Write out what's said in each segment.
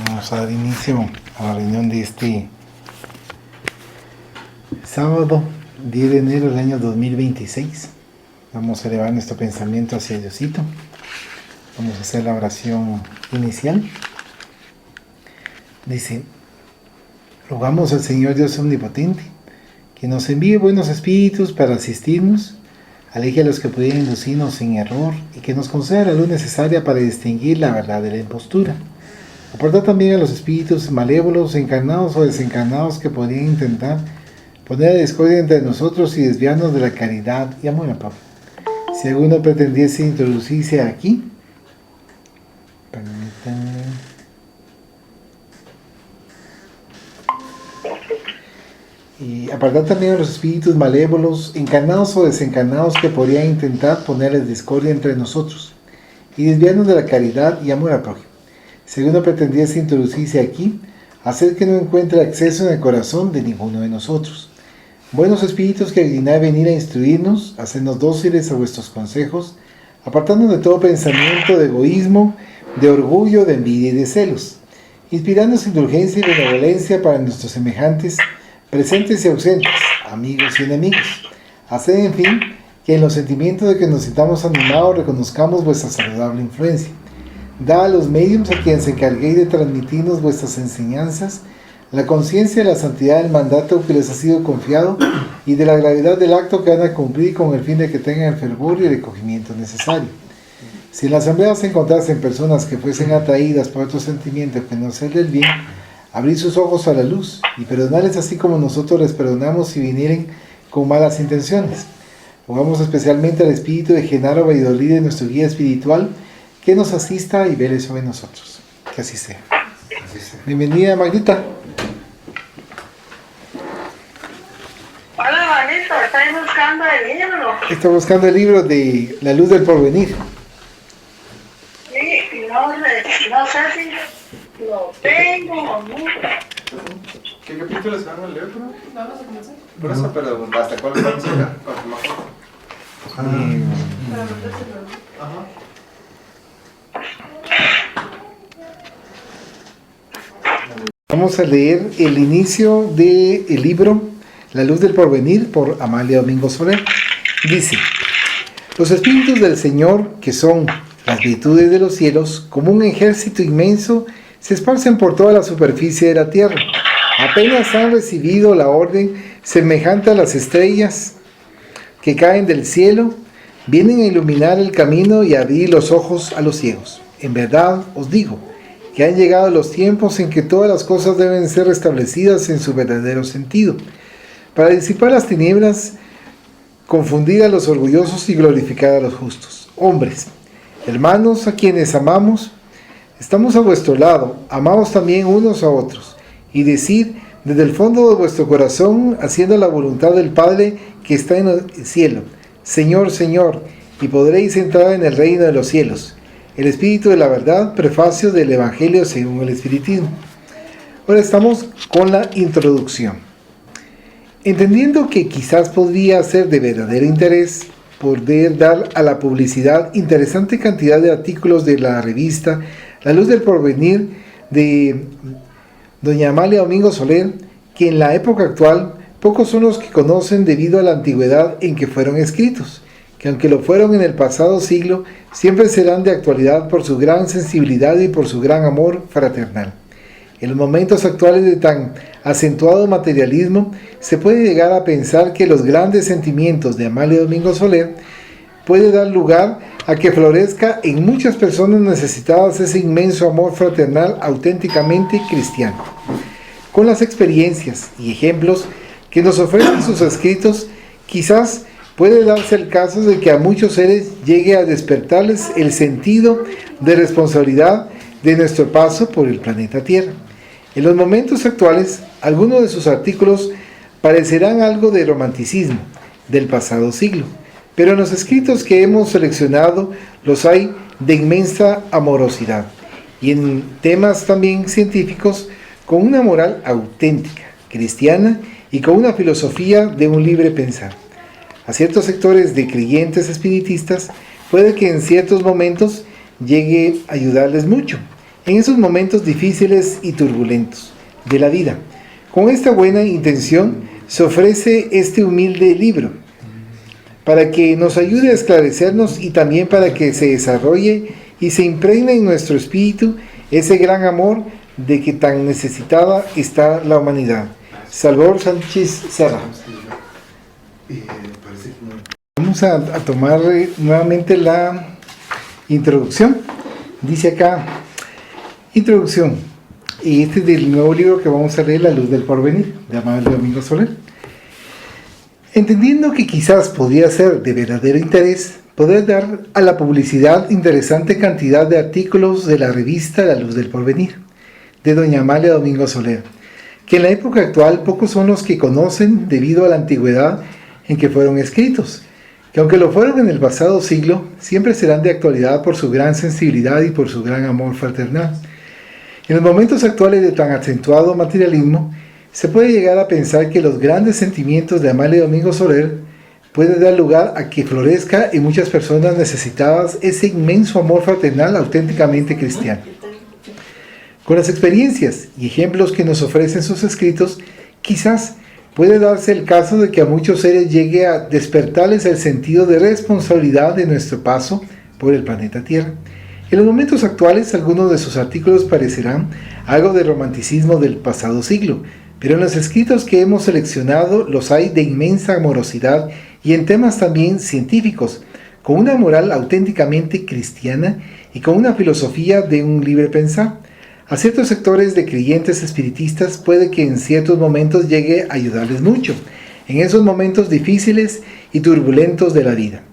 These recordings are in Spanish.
Vamos a dar inicio a la reunión de este sábado 10 de enero del año 2026. Vamos a elevar nuestro pensamiento hacia Diosito. Vamos a hacer la oración inicial. Dice: rogamos al Señor Dios Omnipotente que nos envíe buenos espíritus para asistirnos, aleje a los que pudieran inducirnos en error y que nos conceda la luz necesaria para distinguir la verdad de la impostura. Aparta también a los espíritus malévolos, encarnados o desencarnados, que podrían intentar poner a discordia entre nosotros y desviarnos de la caridad y amor a Pablo. Si alguno pretendiese introducirse aquí, permítanme. Y apartar también a los espíritus malévolos, encarnados o desencarnados, que podrían intentar ponerles discordia entre nosotros y desviarnos de la caridad y amor al prójimo. Si alguno pretendiese introducirse aquí, hacer que no encuentre acceso en el corazón de ninguno de nosotros. Buenos espíritus que dignáis venir a instruirnos, hacernos dóciles a vuestros consejos, apartándonos de todo pensamiento de egoísmo, de orgullo, de envidia y de celos, inspirándonos indulgencia y benevolencia para nuestros semejantes, presentes y ausentes, amigos y enemigos. Haced, en fin, que en los sentimientos de que nos sintamos animados reconozcamos vuestra saludable influencia. Da a los medios a quienes se encarguéis de transmitirnos vuestras enseñanzas la conciencia de la santidad del mandato que les ha sido confiado y de la gravedad del acto que van a cumplir, con el fin de que tengan el fervor y el recogimiento necesario. Si en la asamblea se encontrasen personas que fuesen atraídas por otro sentimiento que no sea el del bien, abrid sus ojos a la luz y perdonarles así como nosotros les perdonamos si vinieren con malas intenciones. Rogamos especialmente al espíritu de Genaro Valladolid, nuestro guía espiritual, que nos asista y vele sobre nosotros. Que así sea. Bienvenida, Magdita. Hola, Juanito, ¿estás buscando el libro? Estoy buscando el libro de La Luz del Porvenir. Sí, no sé si lo tengo o no. ¿Qué capítulo se van a leer, bro? Vamos a comenzar. Por eso, pero ¿hasta cuál vamos a llegar? Ajá. Vamos a leer el inicio del libro La Luz del Porvenir por Amalia Domingo Soler. Dice: los espíritus del Señor, que son las virtudes de los cielos, como un ejército inmenso, se esparcen por toda la superficie de la tierra. Apenas han recibido la orden semejante a las estrellas que caen del cielo, vienen a iluminar el camino y a abrir los ojos a los ciegos. En verdad os digo que han llegado los tiempos en que todas las cosas deben ser restablecidas en su verdadero sentido, para disipar las tinieblas, confundir a los orgullosos y glorificar a los justos. Hombres, hermanos a quienes amamos, estamos a vuestro lado, amaos también unos a otros, y decid desde el fondo de vuestro corazón, haciendo la voluntad del Padre que está en el cielo: Señor, Señor, y podréis entrar en el reino de los cielos. El Espíritu de la Verdad, prefacio del Evangelio según el Espiritismo. Ahora estamos con la introducción. Entendiendo que quizás podría ser de verdadero interés poder dar a la publicidad interesante cantidad de artículos de la revista La Luz del Porvenir de doña Amalia Domingo Soler, que en la época actual pocos son los que conocen debido a la antigüedad en que fueron escritos, que aunque lo fueron en el pasado siglo, siempre serán de actualidad por su gran sensibilidad y por su gran amor fraternal. En los momentos actuales de tan acentuado materialismo, se puede llegar a pensar que los grandes sentimientos de Amalia Domingo Soler puede dar lugar a que florezca en muchas personas necesitadas ese inmenso amor fraternal auténticamente cristiano. Con las experiencias y ejemplos que nos ofrecen sus escritos, quizás puede darse el caso de que a muchos seres llegue a despertarles el sentido de responsabilidad de nuestro paso por el planeta Tierra. En los momentos actuales, algunos de sus artículos parecerán algo de romanticismo del pasado siglo, pero en los escritos que hemos seleccionado los hay de inmensa amorosidad, y en temas también científicos con una moral auténtica, cristiana, y con una filosofía de un libre pensar. A ciertos sectores de creyentes espiritistas puede que en ciertos momentos llegue a ayudarles mucho, en esos momentos difíciles y turbulentos de la vida. Con esta buena intención se ofrece este humilde libro, para que nos ayude a esclarecernos y también para que se desarrolle y se impregne en nuestro espíritu ese gran amor de que tan necesitada está la humanidad. Salvador Sánchez Serra. Vamos a tomar nuevamente la introducción. Dice acá, introducción. Y este es del nuevo libro que vamos a leer, La Luz del Porvenir, de Amadeo Domingo Soler. Entendiendo que quizás podría ser de verdadero interés poder dar a la publicidad interesante cantidad de artículos de la revista La Luz del Porvenir, de doña Amalia Domingo Soler, que en la época actual pocos son los que conocen debido a la antigüedad en que fueron escritos, que aunque lo fueron en el pasado siglo, siempre serán de actualidad por su gran sensibilidad y por su gran amor fraternal. En los momentos actuales de tan acentuado materialismo, se puede llegar a pensar que los grandes sentimientos de Amalia Domingo Soler pueden dar lugar a que florezca en muchas personas necesitadas ese inmenso amor fraternal auténticamente cristiano. Con las experiencias y ejemplos que nos ofrecen sus escritos, quizás puede darse el caso de que a muchos seres llegue a despertarles el sentido de responsabilidad de nuestro paso por el planeta Tierra. En los momentos actuales, algunos de sus artículos parecerán algo de romanticismo del pasado siglo, pero en los escritos que hemos seleccionado los hay de inmensa amorosidad y en temas también científicos, con una moral auténticamente cristiana y con una filosofía de un libre pensar. A ciertos sectores de creyentes espiritistas puede que en ciertos momentos llegue a ayudarles mucho, en esos momentos difíciles y turbulentos de la vida.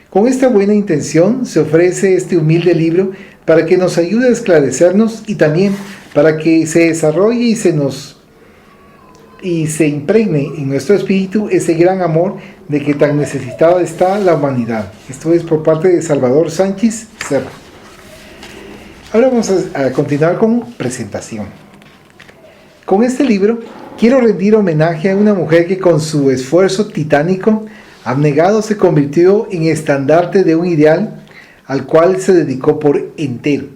Con esta buena intención se ofrece este humilde libro para que nos ayude a esclarecernos y también para que se desarrolle y se impregne en nuestro espíritu ese gran amor de que tan necesitada está la humanidad. Esto es por parte de Salvador Sánchez Serra. Ahora vamos a continuar con presentación. Con este libro quiero rendir homenaje a una mujer que con su esfuerzo titánico, abnegado, se convirtió en estandarte de un ideal al cual se dedicó por entero.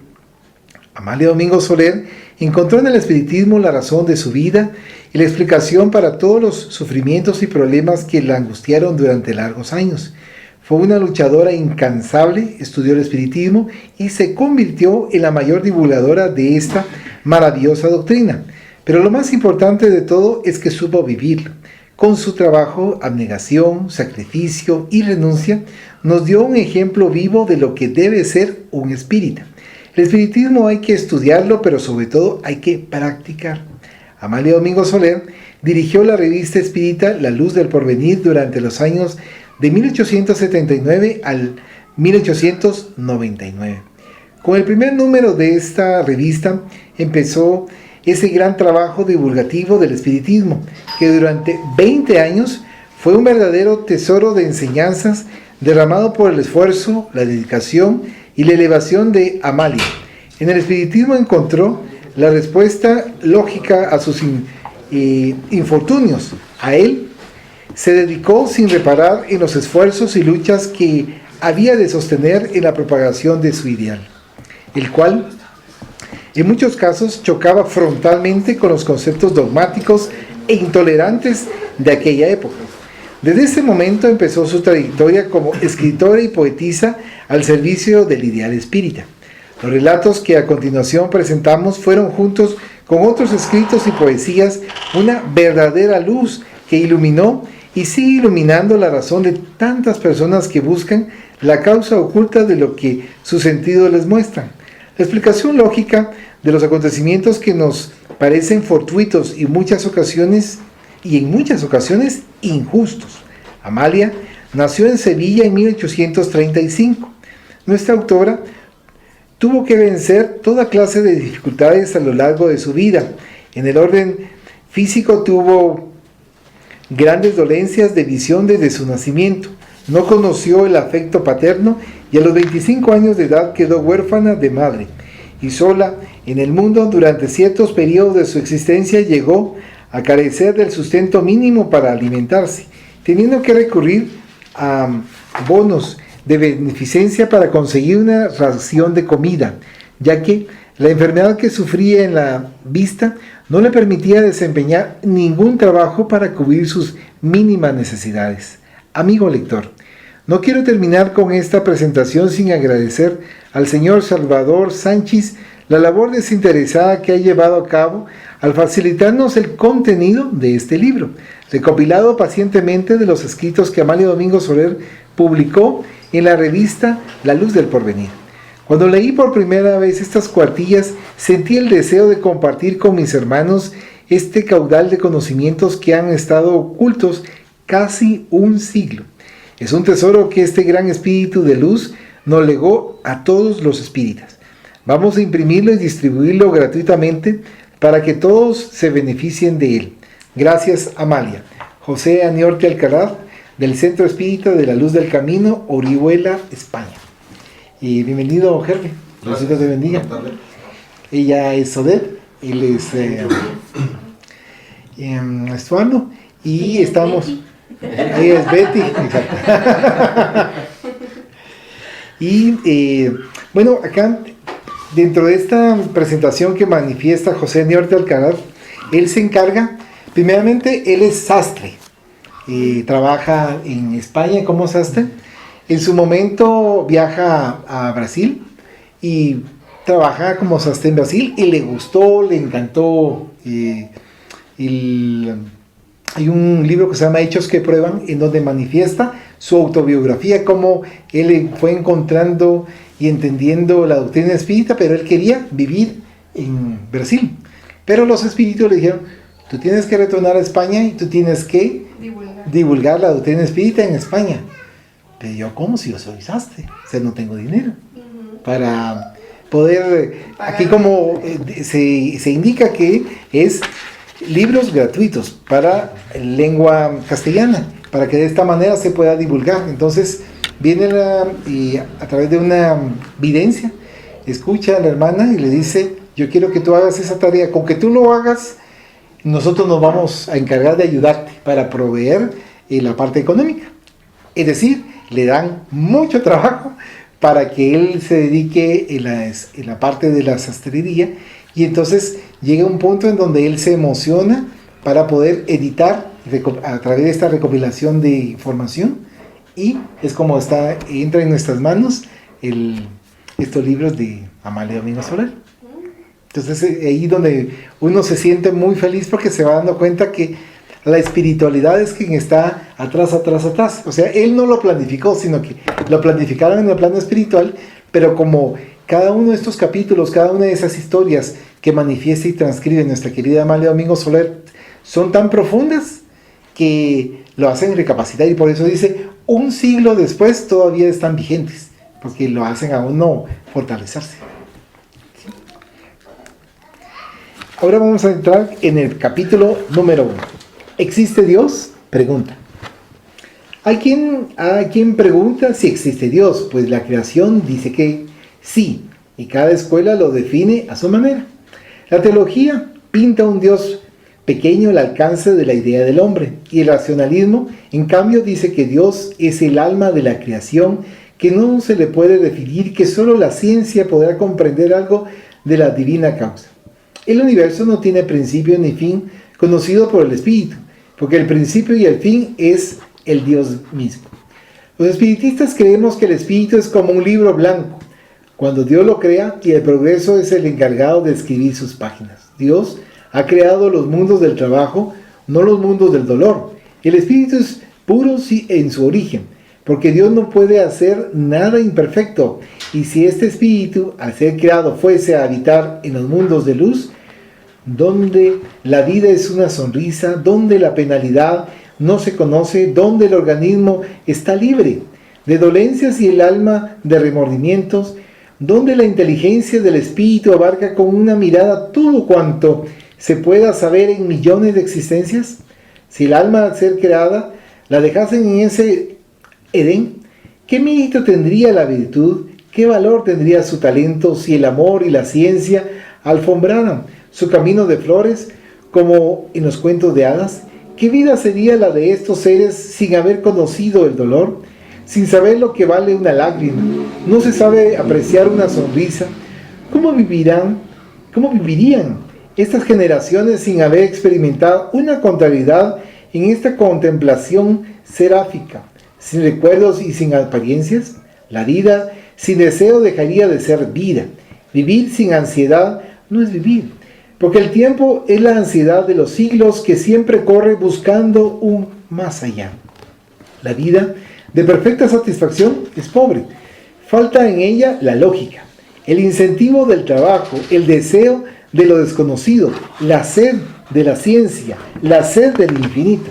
Amalia Domingo Soler encontró en el espiritismo la razón de su vida y la explicación para todos los sufrimientos y problemas que la angustiaron durante largos años. Fue una luchadora incansable, estudió el espiritismo y se convirtió en la mayor divulgadora de esta maravillosa doctrina. Pero lo más importante de todo es que supo vivir. Con su trabajo, abnegación, sacrificio y renuncia, nos dio un ejemplo vivo de lo que debe ser un espírita. El espiritismo hay que estudiarlo, pero sobre todo hay que practicar. Amalia Domingo Soler dirigió la revista espírita La Luz del Porvenir durante los años de 1879 al 1899. Con el primer número de esta revista empezó ese gran trabajo divulgativo del espiritismo, que durante 20 años fue un verdadero tesoro de enseñanzas derramado por el esfuerzo, la dedicación y la elevación de Amalia. En el espiritismo encontró la respuesta lógica a sus infortunios. A él se dedicó sin reparar en los esfuerzos y luchas que había de sostener en la propagación de su ideal, el cual en muchos casos chocaba frontalmente con los conceptos dogmáticos e intolerantes de aquella época. Desde ese momento empezó su trayectoria como escritora y poetisa al servicio del ideal espírita. Los relatos que a continuación presentamos fueron, juntos con otros escritos y poesías, una verdadera luz que iluminó y sigue iluminando la razón de tantas personas que buscan la causa oculta de lo que sus sentidos les muestran. La explicación lógica de los acontecimientos que nos parecen fortuitos y en muchas ocasiones injustos. Amalia nació en Sevilla en 1835. Nuestra autora tuvo que vencer toda clase de dificultades a lo largo de su vida. En el orden físico tuvo grandes dolencias de visión desde su nacimiento. No conoció el afecto paterno y a los 25 años de edad quedó huérfana de madre. Y sola en el mundo durante ciertos periodos de su existencia llegó a carecer del sustento mínimo para alimentarse, teniendo que recurrir a bonos de beneficencia para conseguir una ración de comida, ya que La enfermedad que sufría en la vista no le permitía desempeñar ningún trabajo para cubrir sus mínimas necesidades. Amigo lector, no quiero terminar con esta presentación sin agradecer al señor Salvador Sánchez la labor desinteresada que ha llevado a cabo al facilitarnos el contenido de este libro, recopilado pacientemente de los escritos que Amalia Domingo Soler publicó en la revista La Luz del Porvenir. Cuando leí por primera vez estas cuartillas, sentí el deseo de compartir con mis hermanos este caudal de conocimientos que han estado ocultos casi un siglo. Es un tesoro que este gran espíritu de luz nos legó a todos los espíritas. Vamos a imprimirlo y distribuirlo gratuitamente para que todos se beneficien de él. Gracias, Amalia. José Aniorte Alcaraz, del Centro Espírita de la Luz del Camino, Orihuela, España. Y bienvenido, Gerbe. Dios te bendiga. Ella es Odette, él es Estuardo, y estamos... Ella es Betty, exacto. Y bueno, acá dentro de esta presentación que manifiesta José Aniorte Alcaraz, él se encarga, primeramente, él es sastre, trabaja en España como sastre. En su momento viaja a Brasil y trabaja como sastre en Brasil y le gustó, le encantó. Hay un libro que se llama Hechos que Prueban, en donde manifiesta su autobiografía, cómo él fue encontrando y entendiendo la doctrina espírita, pero él quería vivir en Brasil. Pero los espíritus le dijeron, tú tienes que retornar a España y tú tienes que divulgar la doctrina espírita en España. Pero yo, ¿cómo si yo soy sastre? O sea, no tengo dinero para poder... Aquí como se indica que es libros gratuitos para lengua castellana, para que de esta manera se pueda divulgar. Entonces viene y a través de una videncia, escucha a la hermana y le dice, yo quiero que tú hagas esa tarea, con que tú lo hagas, nosotros nos vamos a encargar de ayudarte para proveer la parte económica. Es decir, le dan mucho trabajo para que él se dedique en la parte de la sastrería, y entonces llega un punto en donde él se emociona para poder editar a través de esta recopilación de información, y es como entra en nuestras manos estos libros de Amalia Domingo Soler. Entonces ahí donde uno se siente muy feliz porque se va dando cuenta que la espiritualidad es quien está atrás. O sea, él no lo planificó, sino que lo planificaron en el plano espiritual, pero como cada uno de estos capítulos, cada una de esas historias que manifiesta y transcribe nuestra querida Amalia Domingo Soler son tan profundas que lo hacen recapacitar, y por eso dice, un siglo después todavía están vigentes, porque lo hacen a uno fortalecerse. Ahora vamos a entrar en el capítulo número 1. ¿Existe Dios? Pregunta. ¿Hay quien pregunta si existe Dios? Pues la creación dice que sí, y cada escuela lo define a su manera. La teología pinta un Dios pequeño al alcance de la idea del hombre, y el racionalismo, en cambio, dice que Dios es el alma de la creación, que no se le puede definir, que solo la ciencia podrá comprender algo de la divina causa. El universo no tiene principio ni fin conocido por el espíritu, porque el principio y el fin es el Dios mismo. Los espiritistas creemos que el espíritu es como un libro blanco, cuando Dios lo crea, y el progreso es el encargado de escribir sus páginas. Dios ha creado los mundos del trabajo, no los mundos del dolor. El espíritu es puro en su origen, porque Dios no puede hacer nada imperfecto, y si este espíritu, al ser creado, fuese a habitar en los mundos de luz, donde la vida es una sonrisa, donde la penalidad no se conoce, donde el organismo está libre de dolencias y el alma de remordimientos, donde la inteligencia del espíritu abarca con una mirada todo cuanto se pueda saber en millones de existencias. Si el alma, al ser creada, la dejasen en ese Edén, ¿qué mérito tendría la virtud? ¿Qué valor tendría su talento si el amor y la ciencia alfombraran su camino de flores como en los cuentos de hadas? ¿Qué vida sería la de estos seres sin haber conocido el dolor? Sin saber lo que vale una lágrima, no se sabe apreciar una sonrisa, ¿Cómo vivirían estas generaciones sin haber experimentado una contrariedad en esta contemplación seráfica, sin recuerdos y sin apariencias? La vida sin deseo dejaría de ser vida. Vivir sin ansiedad no es vivir, porque el tiempo es la ansiedad de los siglos que siempre corre buscando un más allá. La vida de perfecta satisfacción es pobre. Falta en ella la lógica, el incentivo del trabajo, el deseo de lo desconocido, la sed de la ciencia, la sed del infinito.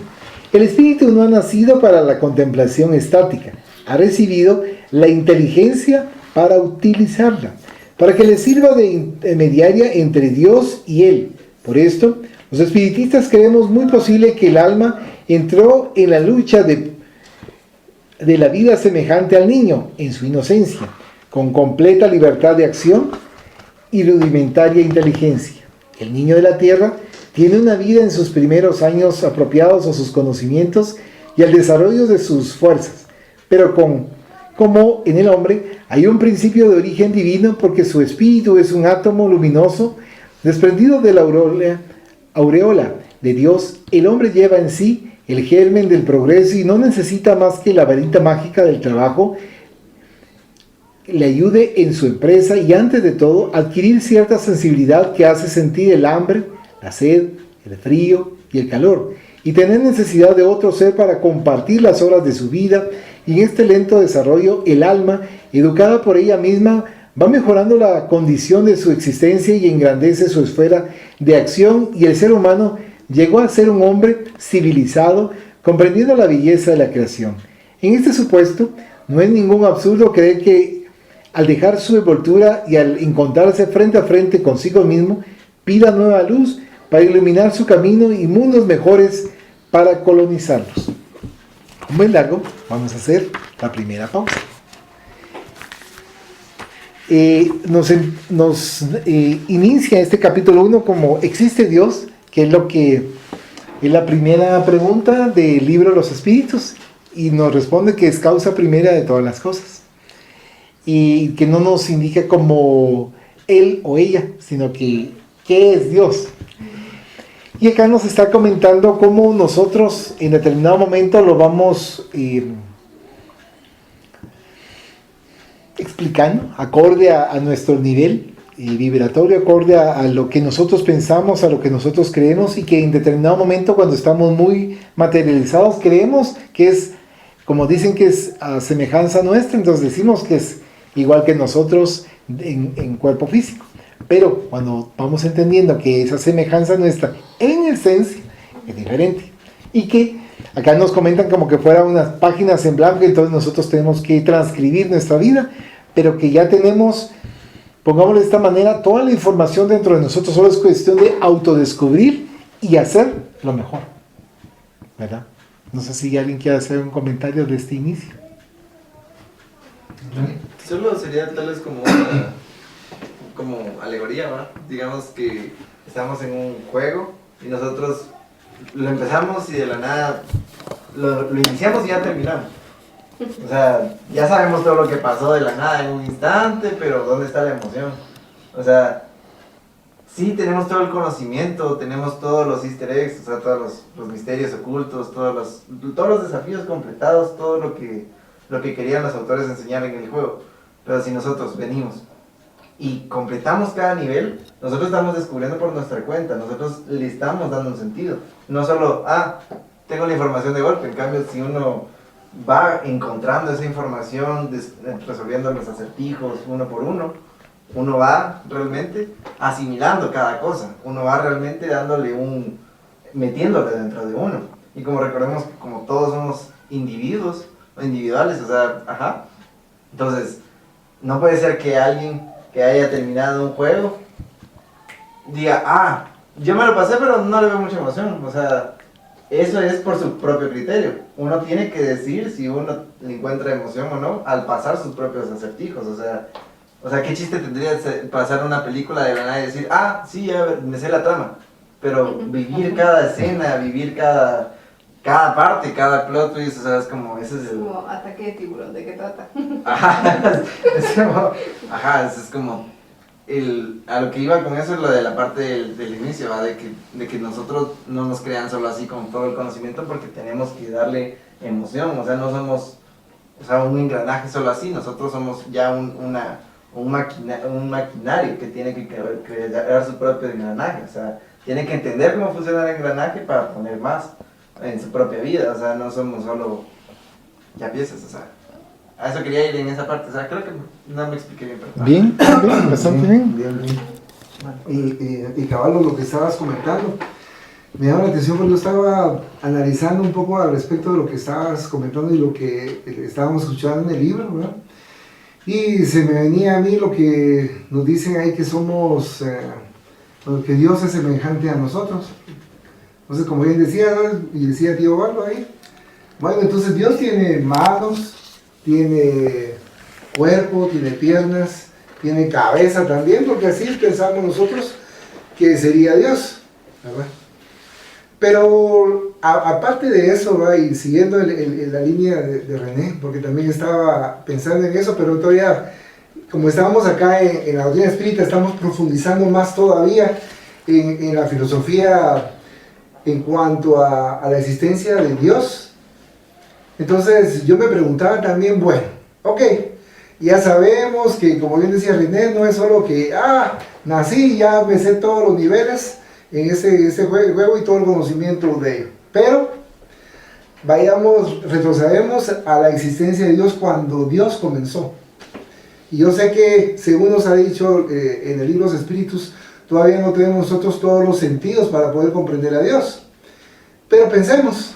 El espíritu no ha nacido para la contemplación estática, ha recibido la inteligencia para utilizarla, para que le sirva de intermediaria entre Dios y Él. Por esto, los espiritistas creemos muy posible que el alma entró en la lucha de la vida semejante al niño, en su inocencia, con completa libertad de acción y rudimentaria inteligencia. El niño de la tierra tiene una vida en sus primeros años apropiados a sus conocimientos y al desarrollo de sus fuerzas, pero como en el hombre hay un principio de origen divino, porque su espíritu es un átomo luminoso desprendido de la aureola de Dios. El hombre lleva en sí el germen del progreso y no necesita más que la varita mágica del trabajo le ayude en su empresa y, antes de todo, adquirir cierta sensibilidad que hace sentir el hambre, la sed, el frío y el calor, y tener necesidad de otro ser para compartir las horas de su vida. Y en este lento desarrollo, el alma, educada por ella misma, va mejorando la condición de su existencia y engrandece su esfera de acción, y el ser humano llegó a ser un hombre civilizado, comprendiendo la belleza de la creación. En este supuesto, no es ningún absurdo creer que al dejar su envoltura y al encontrarse frente a frente consigo mismo, pida nueva luz para iluminar su camino y mundos mejores para colonizarlos. Como es largo, vamos a hacer la primera pausa. Nos inicia este capítulo 1 como ¿existe Dios? Que es lo que es la primera pregunta del libro de los Espíritus, y nos responde que es causa primera de todas las cosas, y que no nos indica como él o ella, sino que ¿qué es Dios? Y acá nos está comentando cómo nosotros en determinado momento lo vamos explicando acorde a nuestro nivel vibratorio, acorde a lo que nosotros pensamos, a lo que nosotros creemos, y que en determinado momento, cuando estamos muy materializados, creemos que es, como dicen, que es a semejanza nuestra, entonces decimos que es igual que nosotros en cuerpo físico. Pero cuando vamos entendiendo que esa semejanza nuestra en esencia es diferente, y que acá nos comentan como que fueran unas páginas en blanco, entonces nosotros tenemos que transcribir nuestra vida, pero que ya tenemos, pongámoslo de esta manera, toda la información dentro de nosotros. Solo es cuestión de autodescubrir y hacer lo mejor, ¿verdad? No sé si alguien quiere hacer un comentario de este inicio. Solo sería tal vez como como alegoría, ¿va? Digamos que estamos en un juego y nosotros lo empezamos y de la nada lo iniciamos y ya terminamos. O sea, ya sabemos todo lo que pasó de la nada en un instante, pero ¿dónde está la emoción? O sea, sí tenemos todo el conocimiento, tenemos todos los easter eggs, o sea, todos los misterios ocultos, todos los desafíos completados, todo lo que querían los autores enseñar en el juego. Pero si nosotros venimos y completamos cada nivel, nosotros estamos descubriendo por nuestra cuenta, nosotros le estamos dando un sentido. No solo, tengo la información de golpe. En cambio, si uno va encontrando esa información, resolviendo los acertijos uno por uno, uno va realmente asimilando cada cosa, uno va realmente metiéndole dentro de uno. Y como recordemos, como todos somos individuos, individuales, o sea, entonces, no puede ser que alguien que haya terminado un juego diga, yo me lo pasé pero no le veo mucha emoción. O sea, eso es por su propio criterio. Uno tiene que decir si uno le encuentra emoción o no al pasar sus propios acertijos. O sea, ¿qué chiste tendría pasar una película de la nada y decir, sí, ya me sé la trama? Pero vivir cada escena, vivir cada parte, cada plot twist, o sea, es como, ese es el... como Ataque de Tiburón, ¿de qué trata? Es como, a lo que iba con eso es lo de la parte del inicio, ¿va? De que nosotros no nos crean solo así con todo el conocimiento, porque tenemos que darle emoción, o sea, no somos, o sea, un engranaje solo así, nosotros somos ya un maquinario que tiene que crear su propio engranaje, o sea, tiene que entender cómo funciona el engranaje para poner más en su propia vida, o sea, no somos solo ya piezas, o sea. A eso quería ir en esa parte, o sea, creo que no me expliqué bien. Pero... Bien, bastante bien. Y cabal, lo que estabas comentando, me llama la atención porque yo estaba analizando un poco al respecto de lo que estabas comentando y lo que estábamos escuchando en el libro, ¿verdad? Y se me venía a mí lo que nos dicen ahí que somos, que Dios es semejante a nosotros. Entonces, como bien decía, ¿no? Y decía tío Barlo ahí, bueno, entonces Dios tiene manos, tiene cuerpo, tiene piernas, tiene cabeza también, porque así pensamos nosotros que sería Dios, ¿verdad? Pero aparte de eso, ¿va? Y siguiendo la línea de René, porque también estaba pensando en eso, pero todavía, como estábamos acá en la doctrina espírita, estamos profundizando más todavía en la filosofía en cuanto a la existencia de Dios. Entonces yo me preguntaba también, bueno, ok, ya sabemos que, como bien decía René, no es solo que, nací, ya me sé todos los niveles en ese juego y todo el conocimiento de ello. Pero retrocedemos a la existencia de Dios cuando Dios comenzó. Y yo sé que, según nos ha dicho en el libro de los Espíritus, todavía no tenemos nosotros todos los sentidos para poder comprender a Dios. Pero pensemos,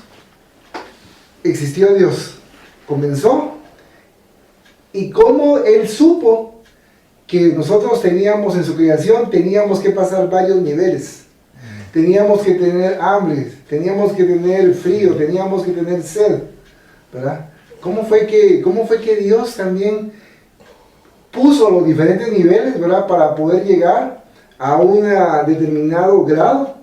existió Dios, comenzó, y cómo Él supo que nosotros teníamos en su creación, teníamos que pasar varios niveles, teníamos que tener hambre, teníamos que tener frío, teníamos que tener sed, ¿verdad? ¿Cómo fue que Dios también puso los diferentes niveles, ¿verdad? Para poder llegar a un determinado grado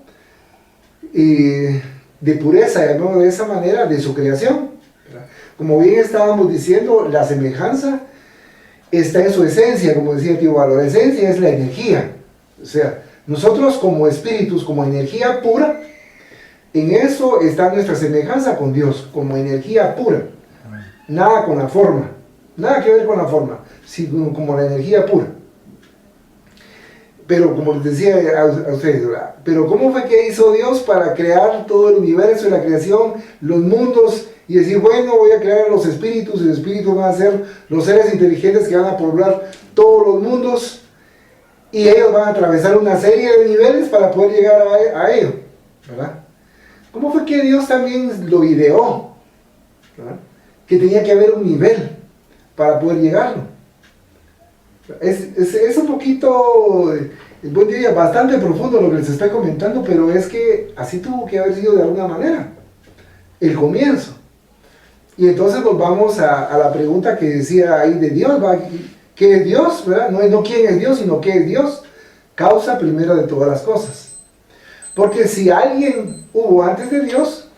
de pureza, llamémoslo de esa manera, de su creación, ¿verdad? Como bien estábamos diciendo, la semejanza está en su esencia, como decía tío Valor. La esencia es la energía, o sea, nosotros como espíritus, como energía pura, en eso está nuestra semejanza con Dios, como energía pura, nada con la forma, nada que ver con la forma, sino como la energía pura. Pero como les decía a ustedes, ¿verdad? Pero ¿cómo fue que hizo Dios para crear todo el universo y la creación, los mundos, y decir, bueno, voy a crear a los espíritus, y los espíritus van a ser los seres inteligentes que van a poblar todos los mundos, y ellos van a atravesar una serie de niveles para poder llegar a ello, ¿verdad? ¿Cómo fue que Dios también lo ideó? ¿Verdad? Que tenía que haber un nivel para poder llegarlo. Es un poquito, buen día, bastante profundo lo que les estoy comentando, pero es que así tuvo que haber sido de alguna manera el comienzo. Y entonces nos vamos a la pregunta que decía ahí de Dios, ¿va? ¿Qué es Dios? ¿Verdad? No quién es Dios, sino qué es Dios. Causa primero de todas las cosas. Porque si alguien hubo antes de Dios,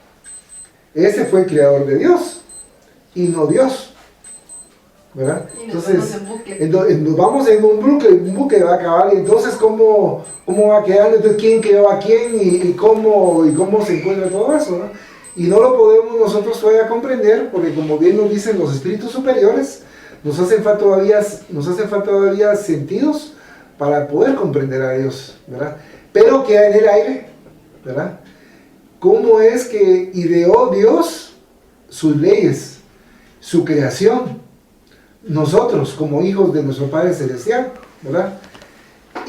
ese fue el creador de Dios y no Dios, ¿verdad? Entonces nos vamos en un bucle va a acabar, y entonces ¿cómo va quedando? Entonces, ¿quién creó a quién y cómo se encuentra todo eso, ¿no? Y no lo podemos nosotros todavía comprender, porque como bien nos dicen los espíritus superiores, nos hacen falta todavía sentidos para poder comprender a Dios, ¿verdad? Pero queda en el aire, ¿verdad? ¿Cómo es que ideó Dios sus leyes, su creación? Nosotros como hijos de nuestro Padre Celestial, ¿verdad?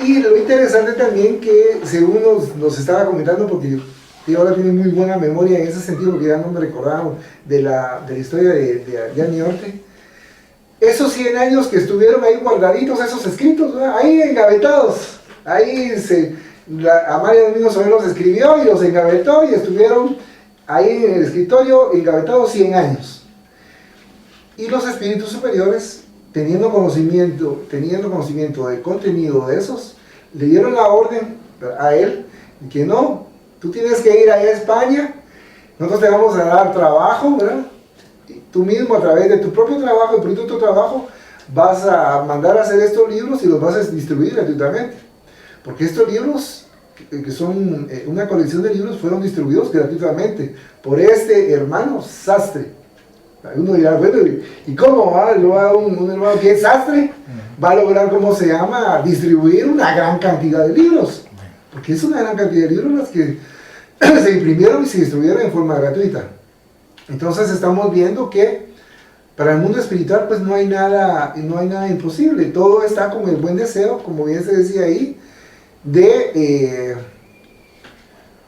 Y lo interesante también que, según nos estaba comentando, porque yo ahora tiene muy buena memoria en ese sentido, porque ya no me recordaba de la historia de Annie Orte, esos 100 años que estuvieron ahí guardaditos, esos escritos, ¿verdad? Ahí engavetados, ahí Amalia Domingo Soler los escribió y los engavetó, y estuvieron ahí en el escritorio engavetados 100 años. Y los espíritus superiores, teniendo conocimiento del contenido de esos, le dieron la orden a él, que no, tú tienes que ir allá a España, nosotros te vamos a dar trabajo, ¿verdad? Y tú mismo, a través de tu propio trabajo, el producto de tu trabajo, vas a mandar a hacer estos libros y los vas a distribuir gratuitamente. Porque estos libros, que son una colección de libros, fueron distribuidos gratuitamente por este hermano sastre. Uno dirá, bueno, ¿y cómo va? Un hermano que es sastre va a lograr, ¿cómo se llama?, distribuir una gran cantidad de libros. Porque es una gran cantidad de libros las que se imprimieron y se distribuyeron en forma gratuita. Entonces estamos viendo que para el mundo espiritual pues no hay nada imposible. Todo está con el buen deseo, como bien se decía ahí, de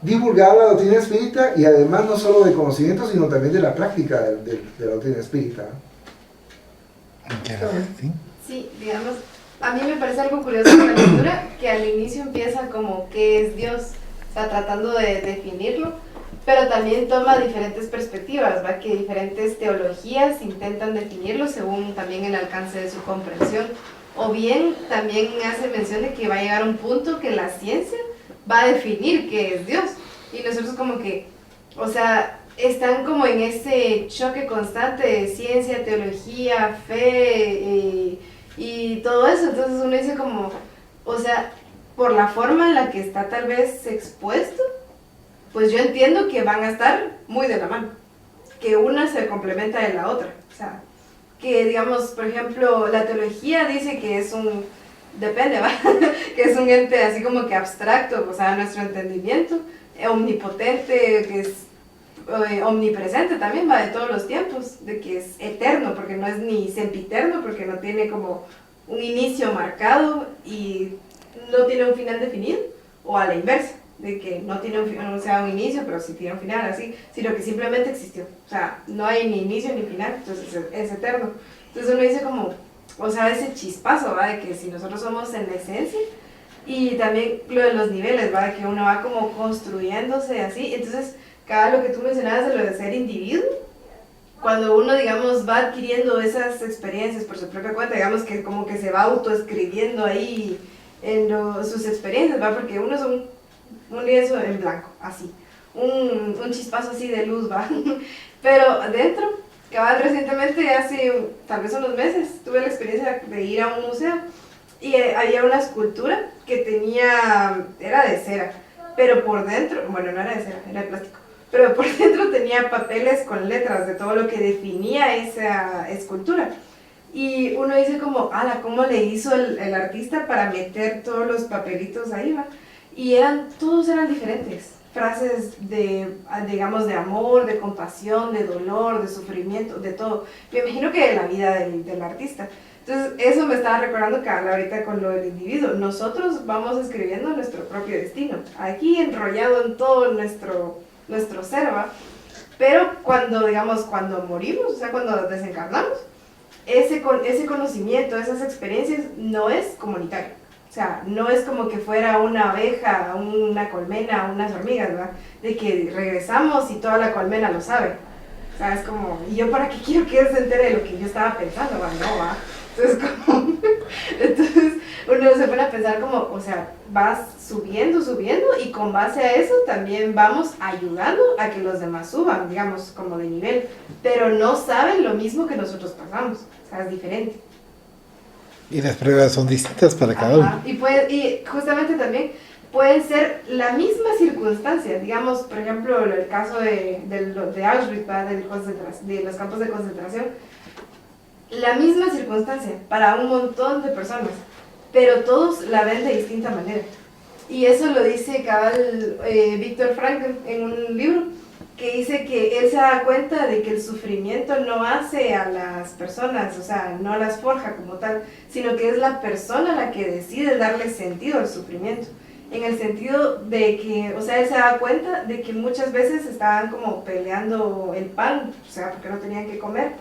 divulgar la doctrina espírita, y además no solo de conocimiento, sino también de la práctica de la doctrina espírita. ¿Sí? Sí, digamos, a mí me parece algo curioso en la lectura, que al inicio empieza como ¿qué es Dios? O sea, tratando de definirlo, pero también toma diferentes perspectivas, ¿va? Que diferentes teologías intentan definirlo según también el alcance de su comprensión. O bien también hace mención de que va a llegar un punto que la ciencia va a definir qué es Dios. Y nosotros como que, o sea, están como en ese choque constante de ciencia, teología, fe y todo eso. Entonces uno dice como, o sea, por la forma en la que está tal vez expuesto, pues yo entiendo que van a estar muy de la mano, que una se complementa de la otra. O sea, que digamos, por ejemplo, la teología dice que es un, depende, ¿va? Que es un ente así como que abstracto, o sea, nuestro entendimiento, omnipotente, que es omnipresente también, va, de todos los tiempos, de que es eterno, porque no es ni sempiterno, porque no tiene como un inicio marcado y no tiene un final definido, o a la inversa, de que no tiene un inicio, pero sí tiene un final, así, sino que simplemente existió. O sea, no hay ni inicio ni final, entonces es eterno. Entonces uno dice como, o sea, ese chispazo, ¿va? De que si nosotros somos en la esencia, y también lo de los niveles, ¿va? De que uno va como construyéndose así. Entonces, cada lo que tú mencionabas de lo de ser individuo, cuando uno, digamos, va adquiriendo esas experiencias por su propia cuenta, digamos que como que se va autoescribiendo ahí en sus experiencias, ¿va? Porque uno es un lienzo en blanco, así, un chispazo así de luz, ¿va? Pero dentro, cabal, recientemente, hace tal vez unos meses, tuve la experiencia de ir a un museo y había una escultura que era de cera, pero por dentro, bueno, no era de cera, era de plástico, pero por dentro tenía papeles con letras de todo lo que definía esa escultura. Y uno dice como, ala, ¿cómo le hizo el artista para meter todos los papelitos ahí, va? Y todos eran diferentes, frases digamos, de amor, de compasión, de dolor, de sufrimiento, de todo. Me imagino que de la vida del artista. Entonces, eso me estaba recordando que habla ahorita con lo del individuo. Nosotros vamos escribiendo nuestro propio destino, aquí enrollado en todo nuestro ser, ¿va? Pero cuando morimos, o sea, cuando desencarnamos, ese conocimiento, esas experiencias no es comunitario. O sea, no es como que fuera una abeja, una colmena, unas hormigas, ¿verdad? De que regresamos y toda la colmena lo sabe. O sea, es como, ¿y yo para qué quiero que él se entere de lo que yo estaba pensando? ¿Va? No, va. Entonces uno se pone a pensar como, o sea, vas subiendo y con base a eso también vamos ayudando a que los demás suban, digamos, como de nivel, pero no saben lo mismo que nosotros pasamos, o sea, es diferente. Y las pruebas son distintas para cada uno. Y justamente también pueden ser la misma circunstancia, digamos, por ejemplo, el caso de Auschwitz, ¿va? De los campos de concentración, la misma circunstancia para un montón de personas, pero todos la ven de distinta manera. Y eso lo dice cabal Viktor Frankl en un libro, que dice que él se da cuenta de que el sufrimiento no hace a las personas, o sea, no las forja como tal, sino que es la persona la que decide darle sentido al sufrimiento. En el sentido de que, o sea, él se da cuenta de que muchas veces estaban como peleando el pan, o sea, porque no tenían que comer.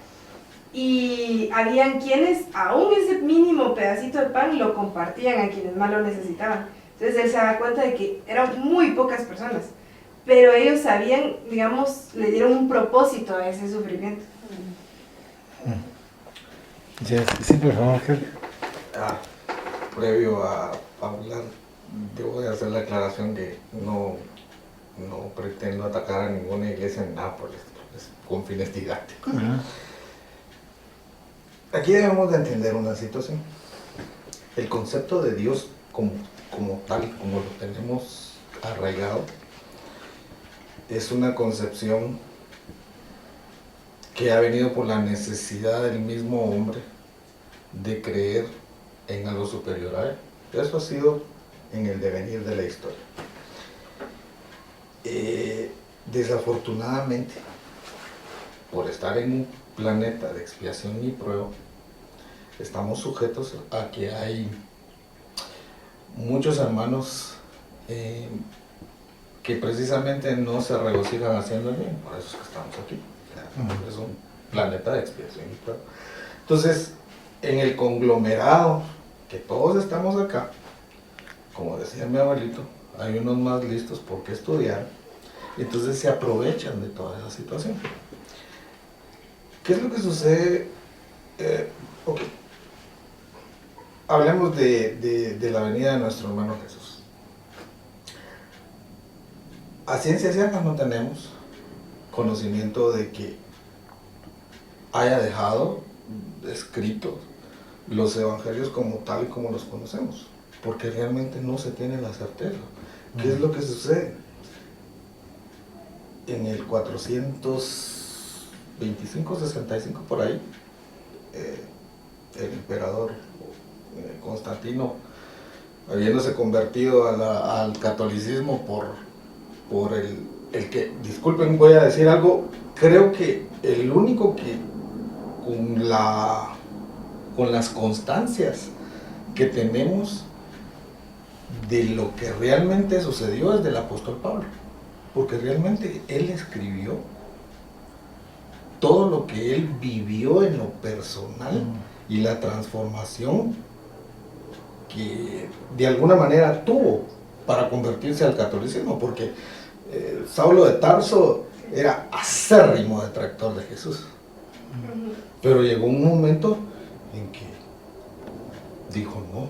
Y habían quienes, aún ese mínimo pedacito de pan, lo compartían a quienes más lo necesitaban. Entonces él se da cuenta de que eran muy pocas personas, pero ellos sabían, digamos, le dieron un propósito a ese sufrimiento. Sí, por favor. Previo a hablar, debo de hacer la aclaración que no pretendo atacar a ninguna iglesia en Nápoles, es con fines didácticos. aquí debemos de entender una situación. El concepto de Dios como tal, como lo tenemos arraigado, es una concepción que ha venido por la necesidad del mismo hombre de creer en algo superior a él. Eso ha sido en el devenir de la historia. Desafortunadamente, por estar en un planeta de expiación y prueba, estamos sujetos a que hay muchos hermanos que precisamente no se regocijan haciendo el bien. Por eso es que estamos aquí. Es un planeta de expiación y prueba. Entonces, en el conglomerado que todos estamos acá, como decía mi abuelito, hay unos más listos porque estudiar, y entonces se aprovechan de toda esa situación. ¿Qué es lo que sucede? Ok. Hablemos de la venida de nuestro hermano Jesús. A ciencia cierta no tenemos conocimiento de que haya dejado escritos los evangelios como tal y como los conocemos, porque realmente no se tiene la certeza. ¿Qué es lo que sucede? En el 425, 65 por ahí, el emperador Constantino, habiéndose convertido al catolicismo por el que, disculpen, voy a decir algo, creo que el único que con las constancias que tenemos de lo que realmente sucedió es del apóstol Pablo, porque realmente él escribió todo lo que él vivió en lo personal y la transformación que de alguna manera tuvo para convertirse al catolicismo, porque Saulo de Tarso era acérrimo detractor de Jesús, pero llegó un momento en que dijo no,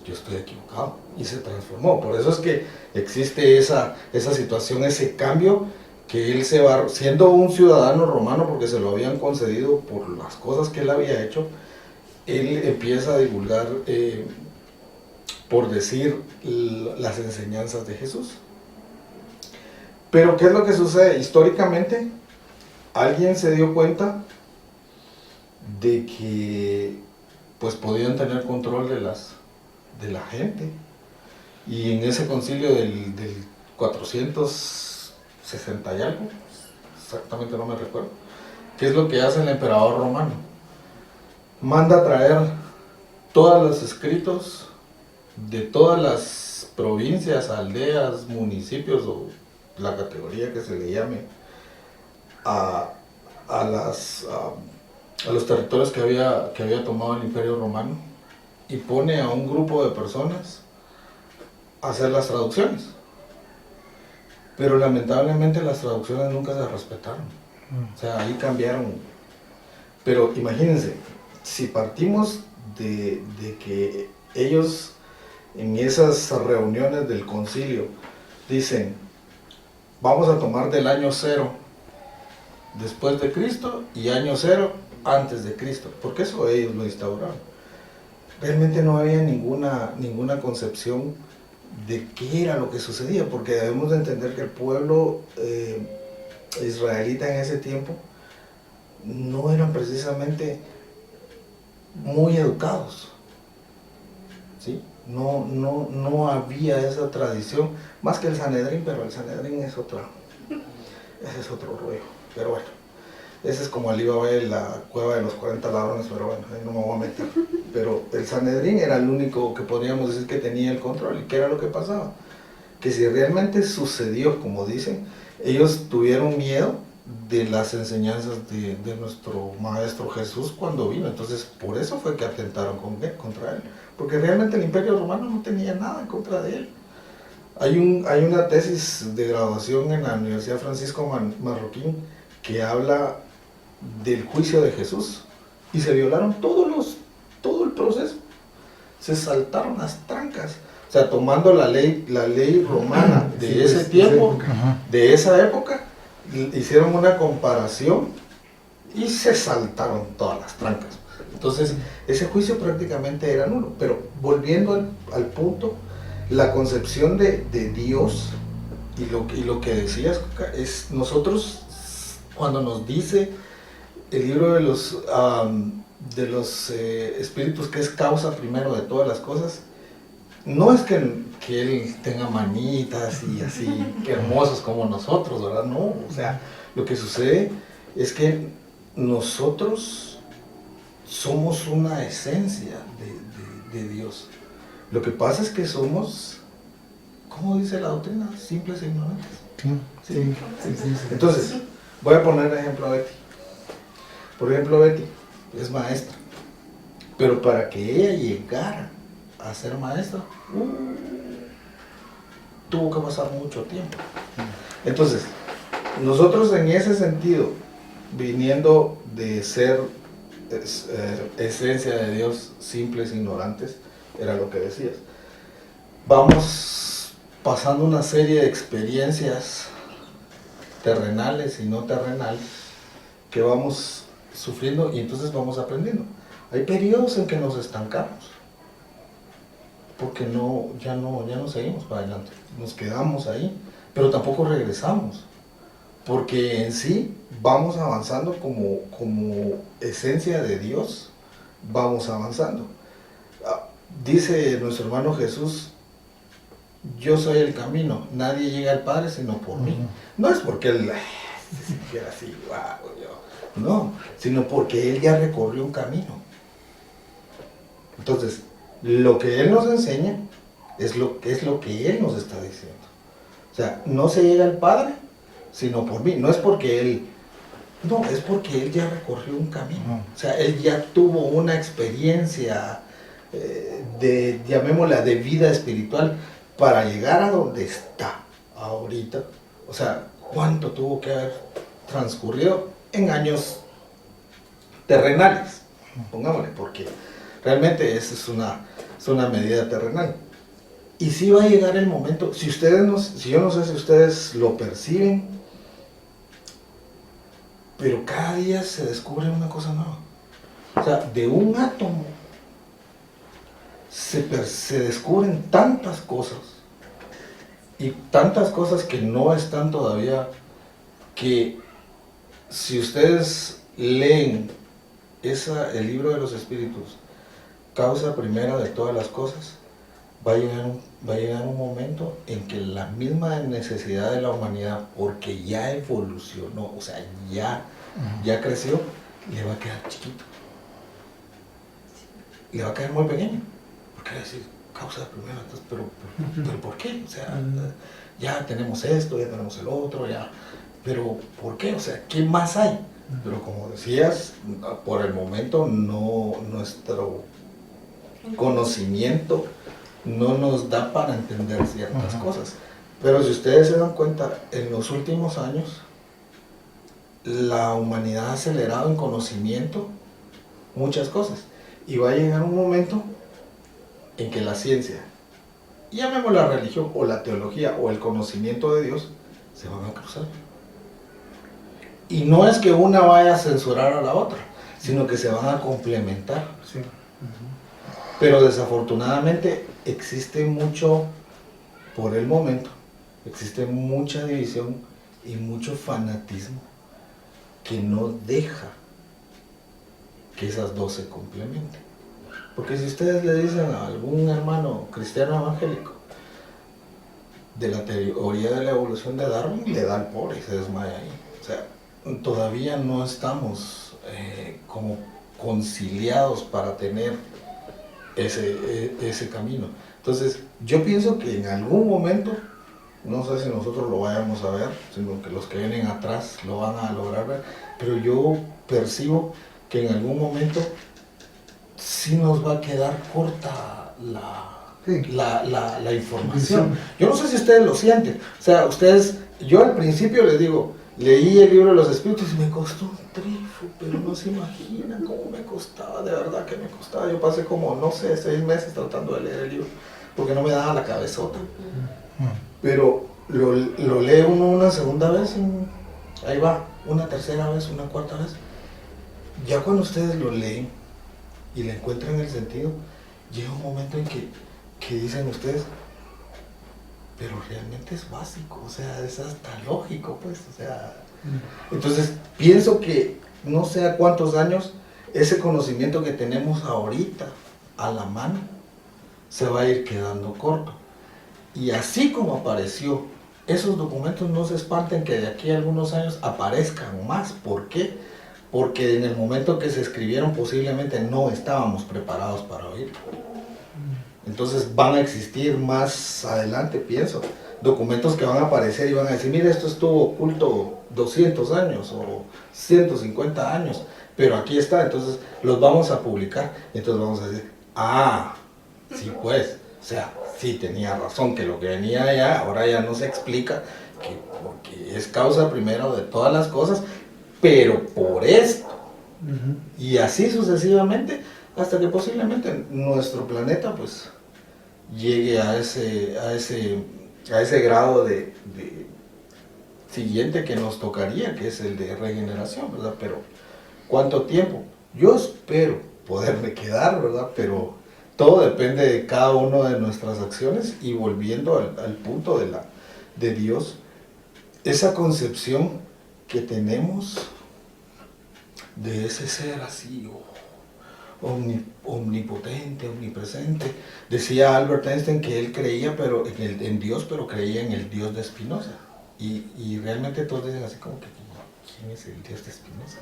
yo estoy equivocado, y se transformó. Por eso es que existe esa situación, ese cambio, que él se va, siendo un ciudadano romano, porque se lo habían concedido por las cosas que él había hecho, él empieza a divulgar, por decir, las enseñanzas de Jesús. Pero ¿qué es lo que sucede? Históricamente, alguien se dio cuenta de que pues podían tener control de la gente, y en ese concilio del 460 y algo, exactamente no me recuerdo, ¿qué es lo que hace el emperador romano? Manda a traer todos los escritos de todas las provincias, aldeas, municipios, o la categoría que se le llame, a los territorios que había tomado el Imperio Romano, y pone a un grupo de personas a hacer las traducciones. Pero lamentablemente las traducciones nunca se respetaron. O sea, ahí cambiaron. Pero imagínense, si partimos de que ellos en esas reuniones del concilio dicen, vamos a tomar del año 0 después de Cristo y año 0 antes de Cristo, porque eso ellos lo instauraron. Realmente no había ninguna concepción de qué era lo que sucedía, porque debemos de entender que el pueblo israelita en ese tiempo no eran precisamente muy educados, ¿sí? No había esa tradición, más que el Sanedrín, pero el Sanedrín ese es otro rollo. Pero bueno, ese es como Alibaba en la cueva de los 40 ladrones, pero bueno, ahí no me voy a meter. Pero el Sanedrín era el único que podríamos decir que tenía el control. ¿Y qué era lo que pasaba? Que si realmente sucedió, como dicen, ellos tuvieron miedo de las enseñanzas de nuestro Maestro Jesús cuando vino. Entonces, por eso fue que atentaron contra él. Porque realmente el Imperio Romano no tenía nada en contra de él. Hay una tesis de graduación en la Universidad Francisco Marroquín que habla del juicio de Jesús, y se violaron todo el proceso, se saltaron las trancas, o sea, tomando la ley romana de ese tiempo, de esa época, hicieron una comparación y se saltaron todas las trancas. Entonces, ese juicio prácticamente era nulo. Pero volviendo al punto, la concepción de Dios y lo que decías, es nosotros, cuando nos dice el libro de los espíritus, que es causa primero de todas las cosas, no es que él tenga manitas y así, que hermosos como nosotros, ¿verdad? No, o sea, lo que sucede es que nosotros somos una esencia de Dios. Lo que pasa es que somos, ¿cómo dice la doctrina? Simples e ignorantes. Sí. Entonces, voy a poner ejemplo a Betty. Por ejemplo, Betty es maestra, pero para que ella llegara a ser maestra, tuvo que pasar mucho tiempo. Entonces, nosotros en ese sentido, viniendo de ser esencia de Dios, simples, ignorantes, era lo que decías, vamos pasando una serie de experiencias terrenales y no terrenales que vamos sufriendo y entonces vamos aprendiendo. Hay periodos en que nos estancamos porque ya no seguimos para adelante, nos quedamos ahí, pero tampoco regresamos, porque en sí vamos avanzando como esencia de Dios, vamos avanzando. Dice nuestro hermano Jesús: yo soy el camino, nadie llega al Padre sino por mí. No es porque él se sintiera así, no, sino porque él ya recorrió un camino. Entonces, lo que él nos enseña es lo que él nos está diciendo. O sea, no se llega al Padre sino por mí. No es porque él, no, es porque él ya recorrió un camino. O sea, él ya tuvo una experiencia llamémosla, de vida espiritual para llegar a donde está ahorita. O sea, ¿cuánto tuvo que haber transcurrido en años terrenales? Pongámosle, porque realmente esa es una medida terrenal. Y sí va a llegar el momento, si yo no sé si ustedes lo perciben, pero cada día se descubre una cosa nueva. O sea, de un átomo se descubren tantas cosas, y tantas cosas que no están todavía, que si ustedes leen el libro de los espíritus, causa primera de todas las cosas, va a llegar un momento en que la misma necesidad de la humanidad, porque ya evolucionó, o sea, ya creció, le va a quedar chiquito, le va a quedar muy pequeño, porque va a decir, causa primera, entonces, pero ¿por qué? O sea, ya tenemos esto, ya tenemos el otro, pero ¿por qué? O sea, ¿qué más hay? Pero como decías, por el momento nuestro conocimiento no nos da para entender ciertas cosas. Pero si ustedes se dan cuenta, en los últimos años la humanidad ha acelerado en conocimiento muchas cosas, y va a llegar un momento en que la ciencia, llamémoslo la religión o la teología o el conocimiento de Dios, se van a cruzar. Y no es que una vaya a censurar a la otra, sino que se van a complementar. Sí. Pero desafortunadamente existe mucho, por el momento, existe mucha división y mucho fanatismo que no deja que esas dos se complementen. Porque si ustedes le dicen a algún hermano cristiano evangélico de la teoría de la evolución de Darwin, le da al pobre y se desmaya ahí. O sea, todavía no estamos como conciliados para tener ese camino. Entonces, yo pienso que en algún momento, no sé si nosotros lo vayamos a ver, sino que los que vienen atrás lo van a lograr ver, pero yo percibo que en algún momento sí nos va a quedar corta la información. Yo no sé si ustedes lo sienten. O sea, yo al principio les digo, leí el libro de los espíritus y me costó un trifo, pero no se imaginan cómo me costaba, de verdad que me costaba. Yo pasé como, no sé, 6 meses tratando de leer el libro, porque no me daba la cabezota. Pero lo lee uno una segunda vez y ahí va, una tercera vez, una cuarta vez. Ya cuando ustedes lo leen, y le encuentran el sentido, llega un momento en que dicen ustedes, pero realmente es básico, o sea, es hasta lógico, pues, o sea. Entonces, pienso que no sé a cuántos años ese conocimiento que tenemos ahorita a la mano se va a ir quedando corto. Y así como apareció, esos documentos no se espanten que de aquí a algunos años aparezcan más. ¿Por qué? Porque en el momento que se escribieron posiblemente no estábamos preparados para oírlo. Entonces van a existir más adelante, pienso, documentos que van a aparecer y van a decir, mire, esto estuvo oculto 200 años o 150 años, pero aquí está, entonces los vamos a publicar. Entonces vamos a decir, sí pues, o sea, sí tenía razón que lo que venía allá, ahora ya no se explica, porque es causa primero de todas las cosas, pero por esto. Y así sucesivamente, hasta que posiblemente nuestro planeta pues llegue a ese grado de siguiente que nos tocaría, que es el de regeneración, ¿verdad? Pero ¿cuánto tiempo? Yo espero poderme quedar, ¿verdad? Pero todo depende de cada una de nuestras acciones. Y volviendo al punto de Dios, esa concepción que tenemos de ese ser así, omnipotente, omnipresente. Decía Albert Einstein que él creía en Dios, pero creía en el Dios de Spinoza. Y realmente todos dicen así como que, ¿quién es el Dios de Spinoza?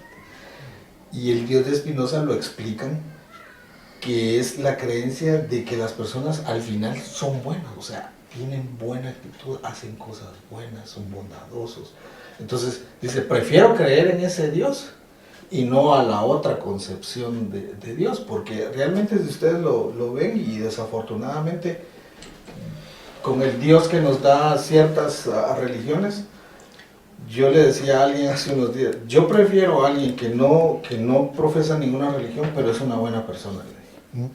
Y el Dios de Spinoza lo explican que es la creencia de que las personas al final son buenas, o sea, tienen buena actitud, hacen cosas buenas, son bondadosos. Entonces dice, prefiero creer en ese Dios y no a la otra concepción de Dios, porque realmente si ustedes lo ven, y desafortunadamente con el Dios que nos da ciertas religiones, yo le decía a alguien hace unos días, yo prefiero a alguien que no profesa ninguna religión, pero es una buena persona, le dije,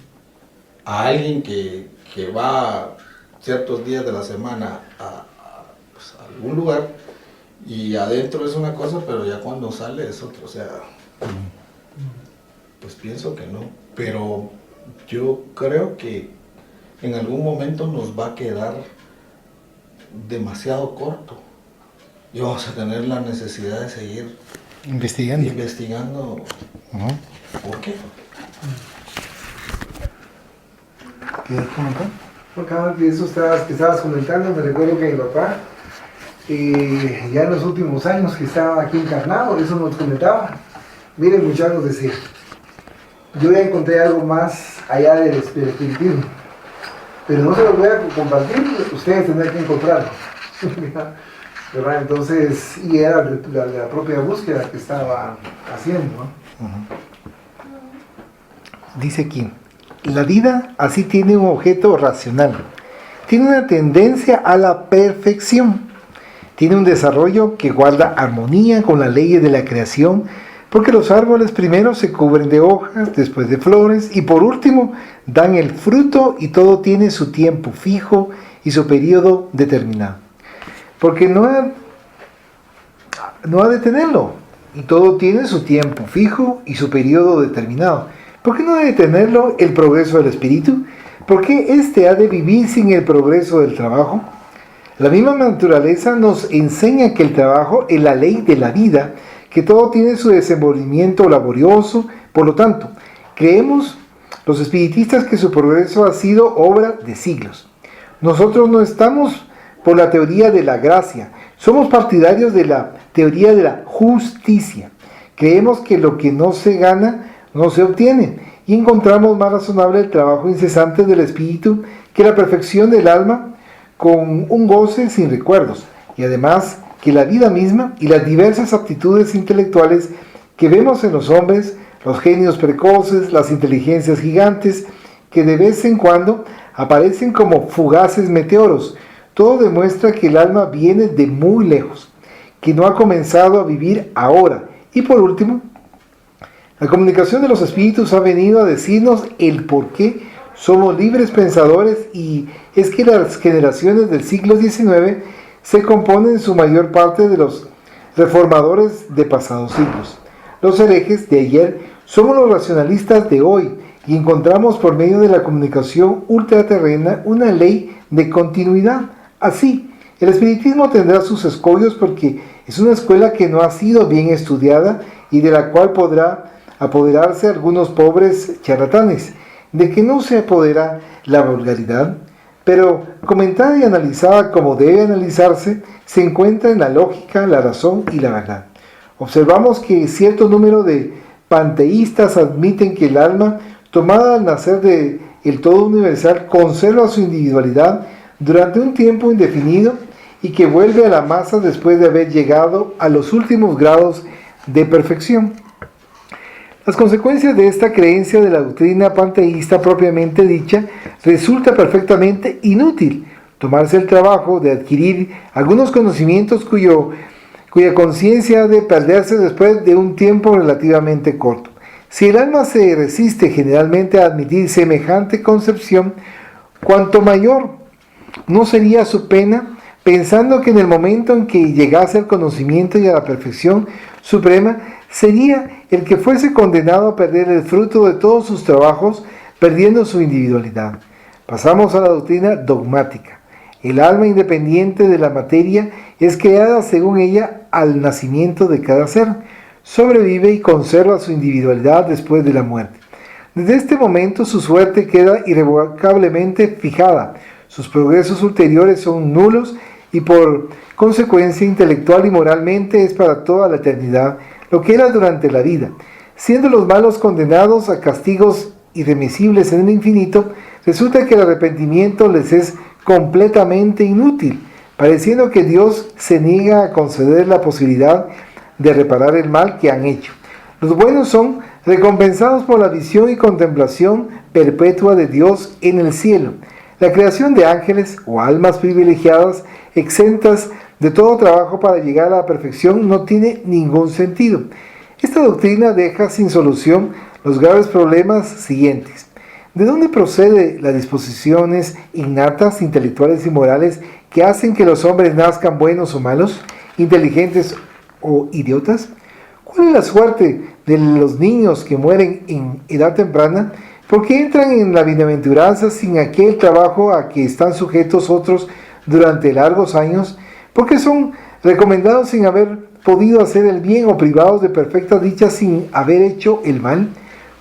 a alguien que va ciertos días de la semana a algún lugar y adentro es una cosa, pero ya cuando sale es otro, o sea, pues pienso que no, pero yo creo que en algún momento nos va a quedar demasiado corto y vamos a tener la necesidad de seguir investigando. ¿Por qué? ¿Quieres comentar? Acá de eso que estabas comentando, me recuerdo que mi papá, ya en los últimos años que estaba aquí encarnado, eso nos comentaba. Miren, muchachos, decía, yo ya encontré algo más allá del espiritismo, pero no se lo voy a compartir, ustedes tendrán que encontrarlo. ¿Verdad? Entonces, y era la propia búsqueda que estaba haciendo, ¿no? Dice aquí, la vida así tiene un objeto racional, tiene una tendencia a la perfección, tiene un desarrollo que guarda armonía con las leyes de la creación, porque los árboles primero se cubren de hojas, después de flores, y por último dan el fruto, y todo tiene su tiempo fijo y su periodo determinado. Porque no ha de tenerlo, y todo tiene su tiempo fijo y su periodo determinado. ¿Por qué no ha de tenerlo el progreso del espíritu? ¿Por qué éste ha de vivir sin el progreso del trabajo? La misma naturaleza nos enseña que el trabajo es la ley de la vida, que todo tiene su desenvolvimiento laborioso. Por lo tanto, creemos los espiritistas que su progreso ha sido obra de siglos. Nosotros no estamos por la teoría de la gracia, somos partidarios de la teoría de la justicia. Creemos que lo que no se gana no se obtiene, y encontramos más razonable el trabajo incesante del espíritu que la perfección del alma con un goce sin recuerdos, y además que la vida misma y las diversas aptitudes intelectuales que vemos en los hombres, los genios precoces, las inteligencias gigantes, que de vez en cuando aparecen como fugaces meteoros, todo demuestra que el alma viene de muy lejos, que no ha comenzado a vivir ahora. Y por último, la comunicación de los espíritus ha venido a decirnos el por qué somos libres pensadores, y es que las generaciones del siglo XIX se componen en su mayor parte de los reformadores de pasados siglos. Los herejes de ayer somos los racionalistas de hoy, y encontramos por medio de la comunicación ultraterrena una ley de continuidad. Así, el espiritismo tendrá sus escollos porque es una escuela que no ha sido bien estudiada y de la cual podrá apoderarse algunos pobres charlatanes, de que no se apodera la vulgaridad, pero comentada y analizada como debe analizarse, se encuentra en la lógica, la razón y la verdad. Observamos que cierto número de panteístas admiten que el alma, tomada al nacer del todo universal, conserva su individualidad durante un tiempo indefinido y que vuelve a la masa después de haber llegado a los últimos grados de perfección. Las consecuencias de esta creencia de la doctrina panteísta propiamente dicha resulta perfectamente inútil tomarse el trabajo de adquirir algunos conocimientos cuya conciencia ha de perderse después de un tiempo relativamente corto. Si el alma se resiste generalmente a admitir semejante concepción, cuanto mayor no sería su pena, pensando que en el momento en que llegase al conocimiento y a la perfección suprema, sería el que fuese condenado a perder el fruto de todos sus trabajos, perdiendo su individualidad. Pasamos a la doctrina dogmática. El alma independiente de la materia es creada según ella al nacimiento de cada ser. Sobrevive y conserva su individualidad después de la muerte. Desde este momento su suerte queda irrevocablemente fijada. Sus progresos ulteriores son nulos y por consecuencia intelectual y moralmente es para toda la eternidad lo que era durante la vida. Siendo los malos condenados a castigos irremisibles en el infinito, resulta que el arrepentimiento les es completamente inútil, pareciendo que Dios se niega a conceder la posibilidad de reparar el mal que han hecho. Los buenos son recompensados por la visión y contemplación perpetua de Dios en el cielo. La creación de ángeles o almas privilegiadas, exentas de todo trabajo para llegar a la perfección, no tiene ningún sentido. Esta doctrina deja sin solución los graves problemas siguientes. ¿De dónde proceden las disposiciones innatas, intelectuales y morales que hacen que los hombres nazcan buenos o malos, inteligentes o idiotas? ¿Cuál es la suerte de los niños que mueren en edad temprana? ¿Por qué entran en la bienaventuranza sin aquel trabajo a que están sujetos otros durante largos años? ¿Por qué son recomendados sin haber podido hacer el bien o privados de perfecta dicha sin haber hecho el mal?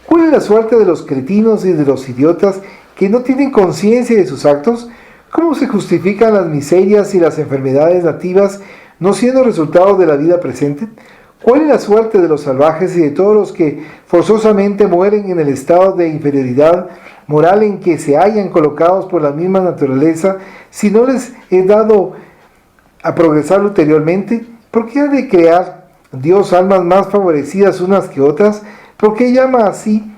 ¿Cuál es la suerte de los cretinos y de los idiotas que no tienen conciencia de sus actos? ¿Cómo se justifican las miserias y las enfermedades nativas no siendo resultado de la vida presente? ¿Cuál es la suerte de los salvajes y de todos los que forzosamente mueren en el estado de inferioridad moral en que se hallan colocados por la misma naturaleza si no les he dado a progresar ulteriormente? ¿Por qué ha de crear Dios almas más favorecidas unas que otras? ¿Por qué llama así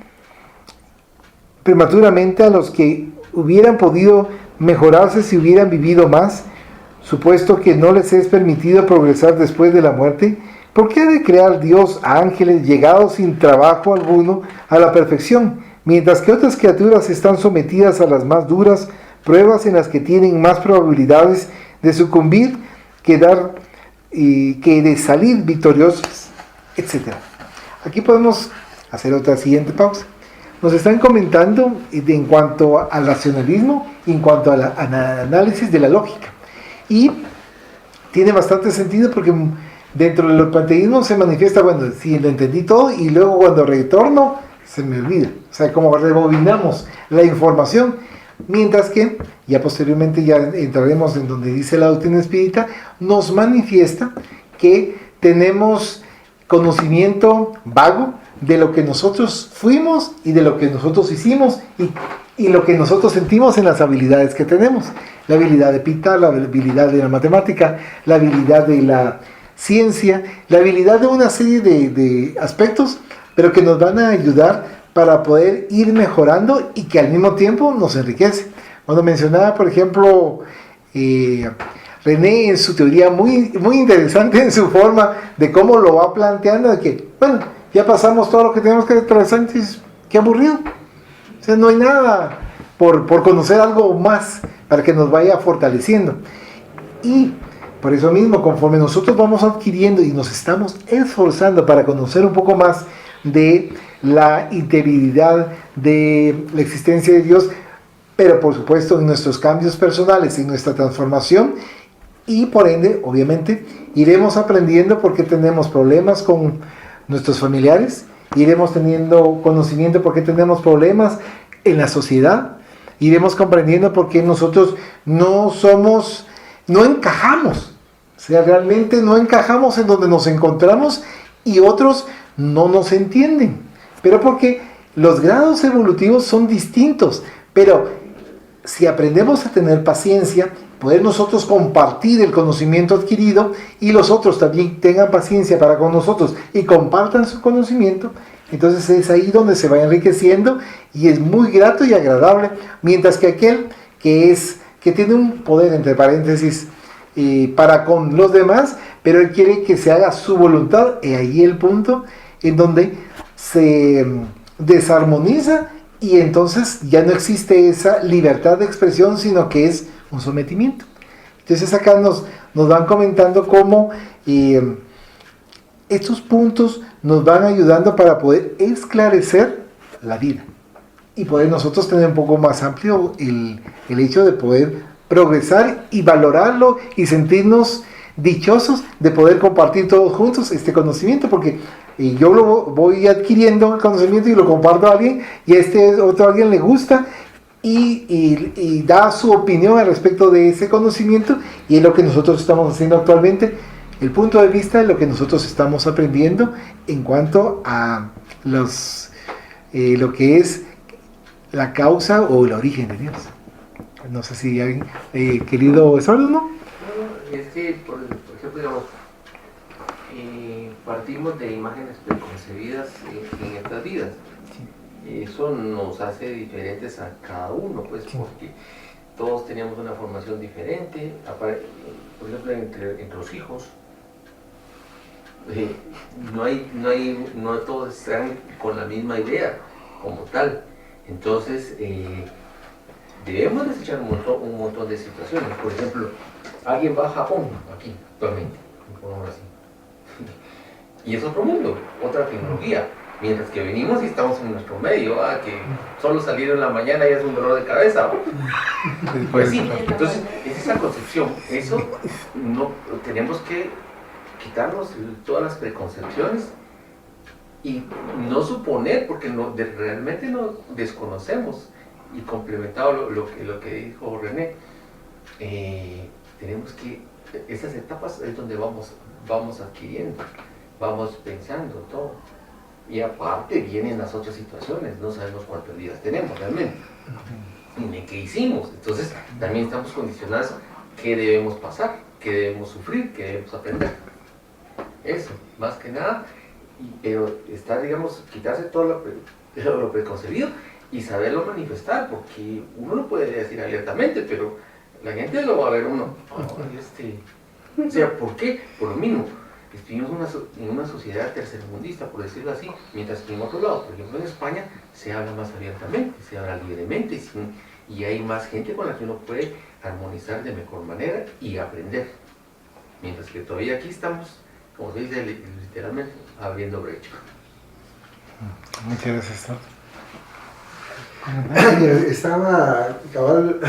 prematuramente a los que hubieran podido mejorarse si hubieran vivido más, supuesto que no les es permitido progresar después de la muerte? ¿Por qué ha de crear Dios a ángeles llegados sin trabajo alguno a la perfección, mientras que otras criaturas están sometidas a las más duras pruebas en las que tienen más probabilidades de sucumbir que de salir victoriosos, etcétera? Aquí podemos hacer otra siguiente pausa. Nos están comentando en cuanto al racionalismo y en cuanto al análisis de la lógica. Y tiene bastante sentido porque dentro del panteísmo se manifiesta, bueno, si lo entendí todo y luego cuando retorno se me olvida. O sea, como rebobinamos la información. Mientras que, ya posteriormente ya entraremos en donde dice la doctrina espírita, nos manifiesta que tenemos conocimiento vago de lo que nosotros fuimos y de lo que nosotros hicimos y lo que nosotros sentimos en las habilidades que tenemos. La habilidad de pintar, la habilidad de la matemática, la habilidad de la ciencia, la habilidad de una serie de aspectos, pero que nos van a ayudar para poder ir mejorando y que al mismo tiempo nos enriquece. Cuando mencionaba, por ejemplo, René en su teoría muy interesante en su forma de cómo lo va planteando, de que, bueno, ya pasamos todo lo que tenemos que atravesar, entonces, qué aburrido. O sea, no hay nada por conocer algo más para que nos vaya fortaleciendo. Y por eso mismo, conforme nosotros vamos adquiriendo y nos estamos esforzando para conocer un poco más de la integridad de la existencia de Dios, pero por supuesto en nuestros cambios personales, en nuestra transformación, y por ende, obviamente, iremos aprendiendo porque tenemos problemas con nuestros familiares, iremos teniendo conocimiento porque tenemos problemas en la sociedad, iremos comprendiendo por qué nosotros no encajamos, o sea, realmente no encajamos en donde nos encontramos y otros no nos entienden, pero porque los grados evolutivos son distintos, pero si aprendemos a tener paciencia, poder nosotros compartir el conocimiento adquirido y los otros también tengan paciencia para con nosotros y compartan su conocimiento, entonces es ahí donde se va enriqueciendo y es muy grato y agradable, mientras que aquel que tiene un poder, entre paréntesis, para con los demás, pero él quiere que se haga su voluntad, y ahí el punto en donde se desarmoniza y entonces ya no existe esa libertad de expresión, sino que es un sometimiento. Entonces acá nos van comentando cómo estos puntos nos van ayudando para poder esclarecer la vida y poder nosotros tener un poco más amplio el hecho de poder progresar y valorarlo y sentirnos dichosos de poder compartir todos juntos este conocimiento, porque yo lo voy adquiriendo el conocimiento y lo comparto a alguien y a este otro alguien le gusta y da su opinión al respecto de ese conocimiento, y es lo que nosotros estamos haciendo actualmente, el punto de vista de lo que nosotros estamos aprendiendo en cuanto a lo que es la causa o el origen de Dios. No sé si alguien, querido Eduardo, ¿no? Es que, por ejemplo, digamos, partimos de imágenes preconcebidas en estas vidas. Eso nos hace diferentes a cada uno, pues, porque todos teníamos una formación diferente. Por ejemplo, entre los hijos, no todos están con la misma idea como tal. Entonces, debemos desechar un montón de situaciones. Por ejemplo, alguien va a Japón, aquí, actualmente, pongámoslo así. Y es otro mundo, otra tecnología. Mientras que venimos y estamos en nuestro medio, que solo salir en la mañana ya es un dolor de cabeza. Pues sí, entonces es esa concepción. Eso no tenemos que quitarnos todas las preconcepciones y no suponer, porque realmente no desconocemos. Y complementado lo que dijo René, tenemos que, esas etapas es donde vamos adquiriendo, vamos pensando todo. Y aparte vienen las otras situaciones, no sabemos cuántos días tenemos realmente, ni qué hicimos. Entonces también estamos condicionados qué debemos pasar, qué debemos sufrir, qué debemos aprender. Eso, más que nada, pero está, digamos, quitarse todo lo preconcebido y saberlo manifestar, porque uno lo puede decir abiertamente, pero la gente lo va a ver uno. O sea, ¿por qué? Por lo mismo. Vivimos en una sociedad tercermundista, por decirlo así, mientras que en otro lado, por ejemplo en España, se habla más abiertamente, se habla libremente y hay más gente con la que uno puede armonizar de mejor manera y aprender. Mientras que todavía aquí estamos, como se dice literalmente, abriendo brecha. Muchas gracias. Estaba cabal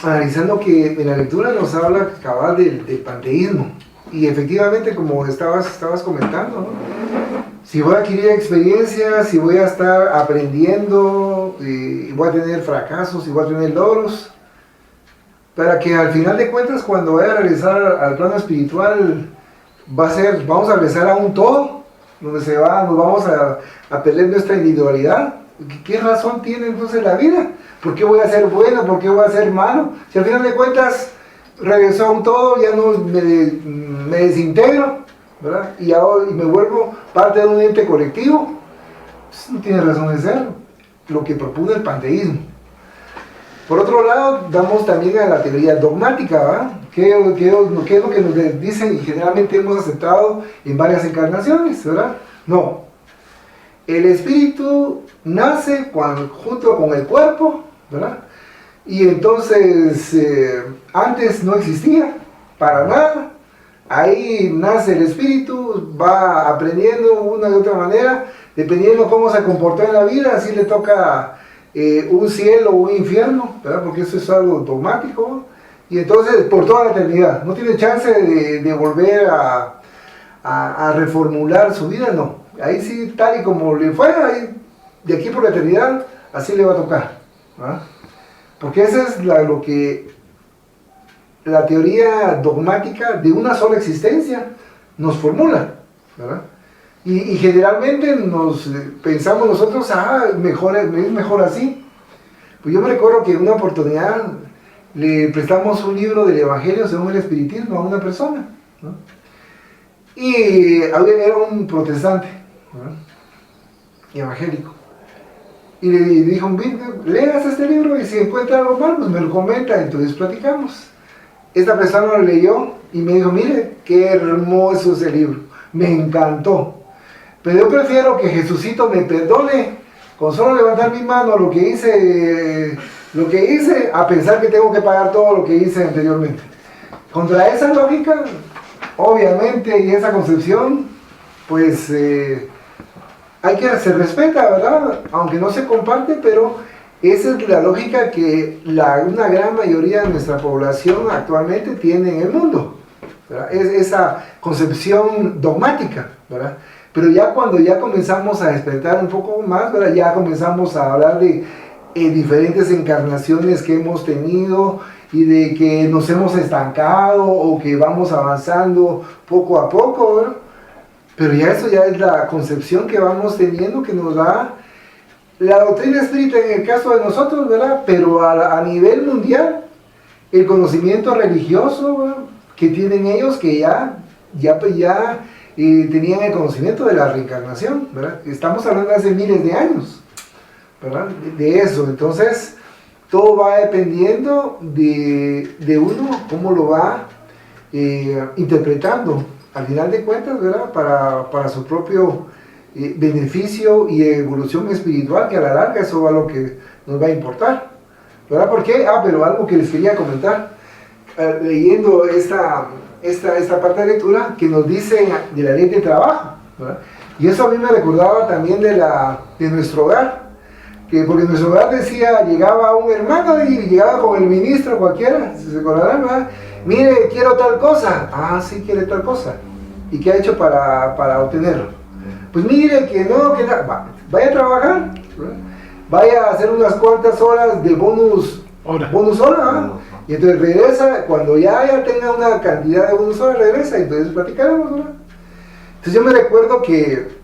analizando que en la lectura nos habla cabal del panteísmo, y efectivamente, como estabas comentando, ¿no? Si voy a adquirir experiencia, si voy a estar aprendiendo, y voy a tener fracasos y voy a tener logros, para que al final de cuentas, cuando vaya a regresar al plano espiritual, vamos a regresar a un todo, donde nos vamos a perder nuestra individualidad. ¿Qué razón tiene entonces la vida? ¿Por qué voy a ser bueno? ¿Por qué voy a ser malo? Si al final de cuentas regreso a un todo, ya no me desintegro, ¿verdad? Y me vuelvo parte de un ente colectivo, pues no tiene razón de ser lo que propone el panteísmo. Por otro lado, damos también a la teoría dogmática, ¿verdad? ¿Qué es lo que nos dicen y generalmente hemos aceptado en varias encarnaciones, ¿verdad? No. El espíritu nace junto con el cuerpo, ¿verdad? Y entonces antes no existía para nada, ahí nace el espíritu, va aprendiendo una de otra manera, dependiendo cómo se comportó en la vida, así le toca un cielo o un infierno, ¿verdad? Porque eso es algo dogmático, y entonces por toda la eternidad, no tiene chance de volver a reformular su vida, no. Ahí sí, tal y como le fue, ahí, de aquí por la eternidad, así le va a tocar, ¿verdad? Porque esa es lo que la teoría dogmática de una sola existencia nos formula, ¿verdad? Y generalmente pensamos nosotros, es mejor así. Pues yo me recuerdo que en una oportunidad le prestamos un libro del Evangelio según el Espiritismo a una persona, ¿no? Y era un protestante, ¿no? Evangélico. Y le dijo, leas este libro y si encuentra algo mal, pues me lo comenta, entonces platicamos. Esta persona lo leyó y me dijo, mire, qué hermoso ese libro, me encantó. Pero yo prefiero que Jesucito me perdone con solo levantar mi mano a lo que hice, a pensar que tengo que pagar todo lo que hice anteriormente. Contra esa lógica, obviamente, y esa concepción, pues se respeta, ¿verdad? Aunque no se comparte, pero esa es la lógica que una gran mayoría de nuestra población actualmente tiene en el mundo, ¿verdad? Es esa concepción dogmática, ¿verdad? Pero ya cuando ya comenzamos a despertar un poco más, ¿verdad? Ya comenzamos a hablar de diferentes encarnaciones que hemos tenido y de que nos hemos estancado o que vamos avanzando poco a poco, ¿verdad? Pero ya eso ya es la concepción que vamos teniendo, que nos da la doctrina espírita en el caso de nosotros, ¿verdad? Pero a nivel mundial, el conocimiento religioso, ¿verdad? Que tienen ellos, que ya tenían el conocimiento de la reencarnación, ¿verdad? Estamos hablando de hace miles de años, ¿verdad? De eso. Entonces, todo va dependiendo de uno, cómo lo va interpretando, al final de cuentas, ¿verdad? Para su propio beneficio y evolución espiritual, que a la larga eso va a lo que nos va a importar, ¿verdad? ¿Por qué? Pero algo que les quería comentar, leyendo esta parte de lectura que nos dice de la ley de trabajo, ¿verdad? Y eso a mí me recordaba también de nuestro hogar, porque en nuestro hogar decía, llegaba un hermano y llegaba con el ministro cualquiera, si se acordarán, ¿verdad? Mire, quiero tal cosa. Ah, sí, quiere tal cosa. ¿Y qué ha hecho para obtenerlo? Pues mire, que no, vaya a trabajar, ¿verdad? Vaya a hacer unas cuantas horas de bonus hora, ¿verdad? Y entonces regresa, cuando ya tenga una cantidad de bonus horas, regresa y entonces platicaremos, ¿verdad? Entonces yo me recuerdo que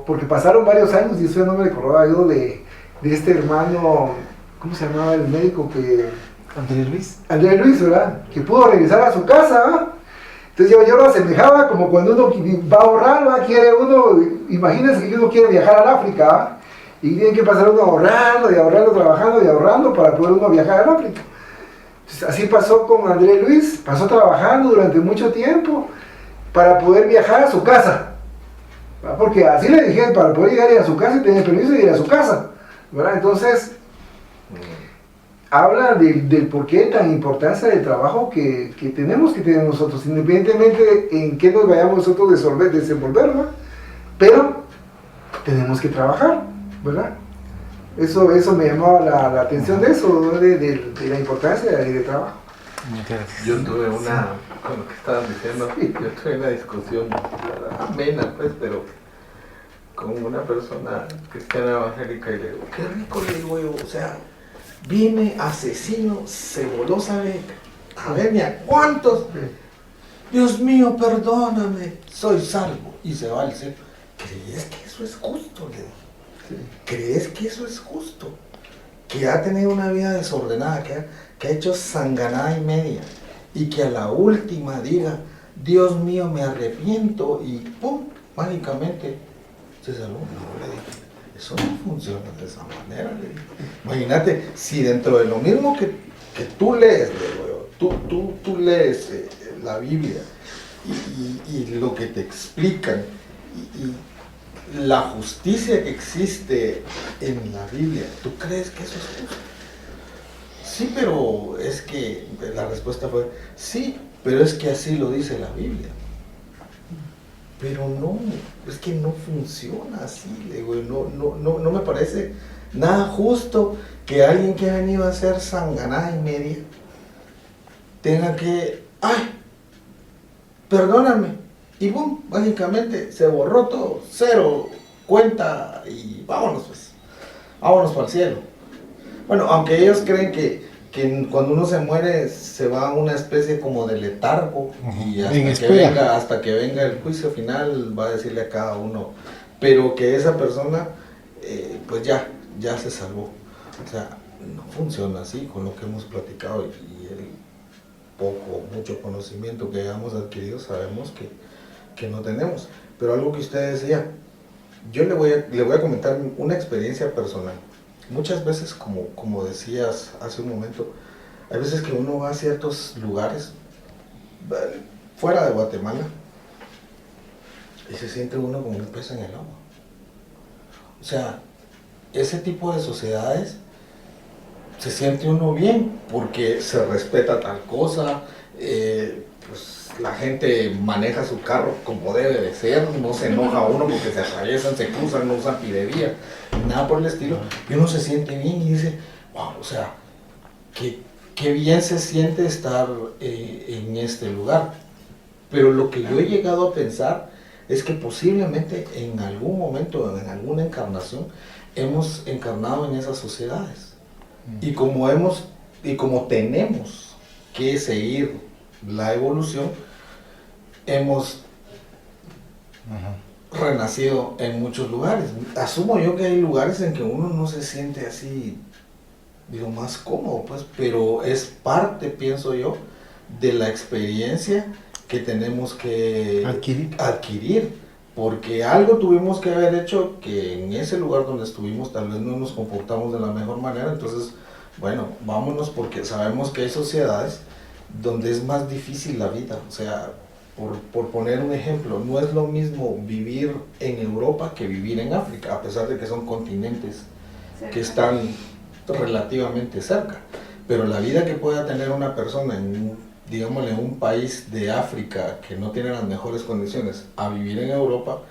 porque pasaron varios años y eso no me recordaba yo de este hermano, ¿cómo se llamaba el médico que... Andrés Luis, ¿verdad? Que pudo regresar a su casa, ¿verdad? Entonces yo lo asemejaba como cuando uno va a ahorrar, ¿verdad? Quiere uno, imagínense que uno quiere viajar al África, ¿verdad? Y tiene que pasar uno ahorrando, trabajando y ahorrando para poder uno viajar al África. Entonces, así pasó con Andrés Luis, pasó trabajando durante mucho tiempo para poder viajar a su casa, ¿verdad? Porque así le dijeron, para poder llegar a su casa y tener permiso de ir a su casa, ¿verdad? Entonces, habla del porqué tan importancia del trabajo que tenemos que tener nosotros, independientemente en qué nos vayamos nosotros desenvolver, ¿verdad? Pero tenemos que trabajar, ¿verdad? Eso me llamaba la atención de eso, ¿no? de la importancia de la ley de trabajo. Yo tuve con lo que estaban diciendo, yo tuve una discusión amena, pues, pero con una persona cristiana evangélica y le digo, qué rico, le digo yo, o sea, viene asesino, se voló, ¿sabe? A ver, ni a cuántos. Dios mío, perdóname, soy salvo. Y se va al cielo. ¿Crees que eso es justo? Le digo. Sí. ¿Crees que eso es justo? Que ha tenido una vida desordenada, que ha hecho sanganada y media, y que a la última diga, Dios mío, me arrepiento, y ¡pum! Mágicamente se salvó. No, le dije, eso no funciona de esa manera. Le dije. Imagínate, si dentro de lo mismo que tú lees, tú lees la Biblia, y lo que te explican, y la justicia que existe en la Biblia, ¿tú crees que eso es justo? Sí, pero es que la respuesta fue, sí, pero es que así lo dice la Biblia. Pero no, es que no funciona así, le digo, no me parece nada justo que alguien que ha venido a hacer sanganada y media tenga que, ay, perdóname, y boom, mágicamente se borró todo, cero, cuenta, y vámonos pues, vámonos para el cielo. Bueno, aunque ellos creen que cuando uno se muere se va a una especie como de letargo, y hasta que venga el juicio final va a decirle a cada uno, pero que esa persona pues ya se salvó. O sea, no funciona así con lo que hemos platicado y el poco, mucho conocimiento que hayamos adquirido sabemos que no tenemos. Pero algo que usted decía, yo le voy a comentar una experiencia personal. Muchas veces, como decías hace un momento, hay veces que uno va a ciertos lugares fuera de Guatemala y se siente uno como un pez en el agua. O sea, ese tipo de sociedades se siente uno bien porque se respeta tal cosa, pues la gente maneja su carro como debe de ser, no se enoja uno porque se atraviesan, se cruzan, no usan pidevía, nada por el estilo, y uno se siente bien y dice, wow, o sea, qué bien se siente estar en este lugar. Pero lo que yo he llegado a pensar es que posiblemente en algún momento, en alguna encarnación, hemos encarnado en esas sociedades. Y como tenemos que seguir la evolución, hemos renacido en muchos lugares. Asumo yo que hay lugares en que uno no se siente así, digo, más cómodo, pues, pero es parte, pienso yo, de la experiencia que tenemos que adquirir, porque algo tuvimos que haber hecho que en ese lugar donde estuvimos tal vez no nos comportamos de la mejor manera. Entonces, bueno, vámonos, porque sabemos que hay sociedades donde es más difícil la vida. O sea, por poner un ejemplo, no es lo mismo vivir en Europa que vivir en África, a pesar de que son continentes que están relativamente cerca, pero la vida que pueda tener una persona en un país de África que no tiene las mejores condiciones a vivir en Europa,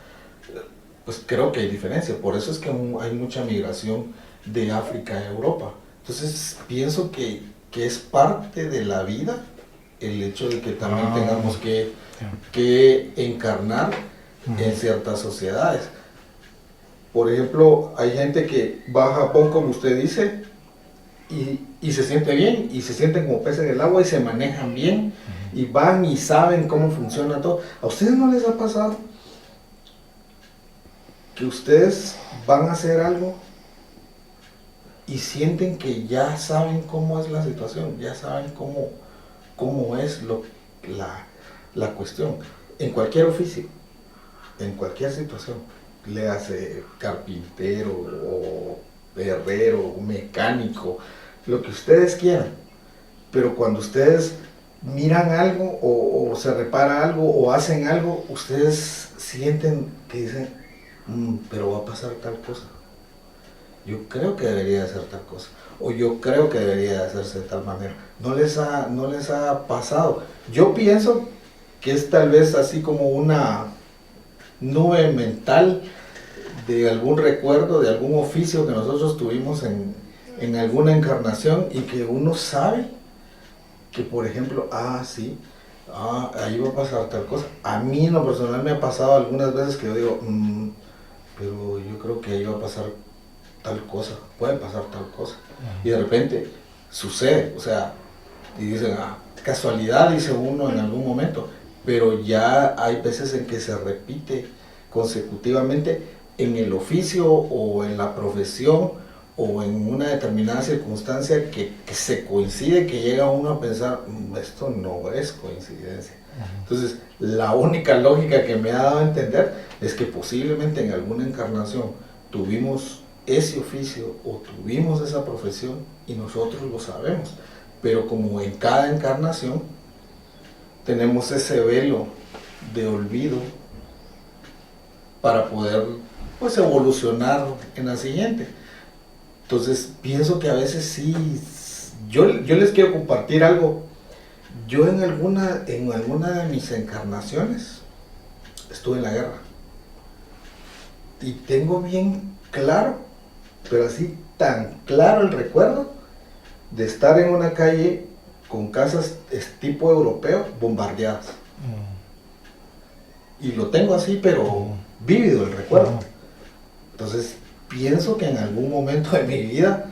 pues creo que hay diferencia. Por eso es que hay mucha migración de África a Europa. Entonces pienso que es parte de la vida el hecho de que también tengamos que encarnar en ciertas sociedades. Por ejemplo, hay gente que va a Japón, como usted dice, y se siente bien, y se sienten como peces en el agua, y se manejan bien, y van y saben cómo funciona todo. ¿A ustedes no les ha pasado que ustedes van a hacer algo y sienten que ya saben cómo es la situación, ya saben cómo es la cuestión? En cualquier oficio, en cualquier situación, le hace carpintero o herrero, mecánico, lo que ustedes quieran, pero cuando ustedes miran algo o se repara algo o hacen algo, ustedes sienten que dicen, pero va a pasar tal cosa, yo creo que debería hacer tal cosa, o yo creo que debería hacerse de tal manera. No les ha pasado. Yo pienso que es tal vez así como una nube mental de algún recuerdo, de algún oficio que nosotros tuvimos en alguna encarnación, y que uno sabe que, por ejemplo, ahí va a pasar tal cosa. A mí en lo personal me ha pasado algunas veces que yo digo, pero yo creo que ahí va a pasar tal cosa, puede pasar tal cosa, y de repente sucede, o sea, y dicen, casualidad, dice uno en algún momento, pero ya hay veces en que se repite consecutivamente en el oficio o en la profesión o en una determinada circunstancia que se coincide, que llega uno a pensar, esto no es coincidencia. Entonces, la única lógica que me ha dado a entender es que posiblemente en alguna encarnación tuvimos ese oficio o tuvimos esa profesión y nosotros lo sabemos, pero como en cada encarnación tenemos ese velo de olvido para poder, pues, evolucionar en la siguiente. Entonces pienso que a veces sí, yo les quiero compartir algo Yo en alguna de mis encarnaciones estuve en la guerra. Y tengo bien claro, pero así tan claro el recuerdo de estar en una calle con casas tipo europeo bombardeadas. Y lo tengo así, pero vívido el recuerdo. Entonces, pienso que en algún momento de mi vida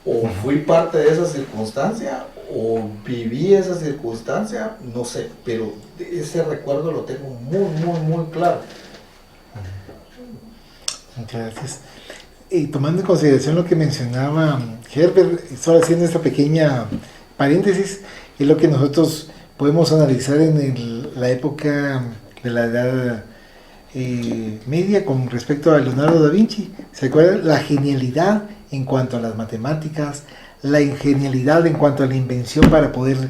o fui parte de esa circunstancia o viví esa circunstancia, no sé, pero ese recuerdo lo tengo muy claro. Gracias. Y tomando en consideración lo que mencionaba Herbert, estoy haciendo esta pequeña paréntesis, es lo que nosotros podemos analizar en la época de la Edad Media con respecto a Leonardo da Vinci. ¿Se acuerdan? La genialidad en cuanto a las matemáticas, la genialidad en cuanto a la invención para poder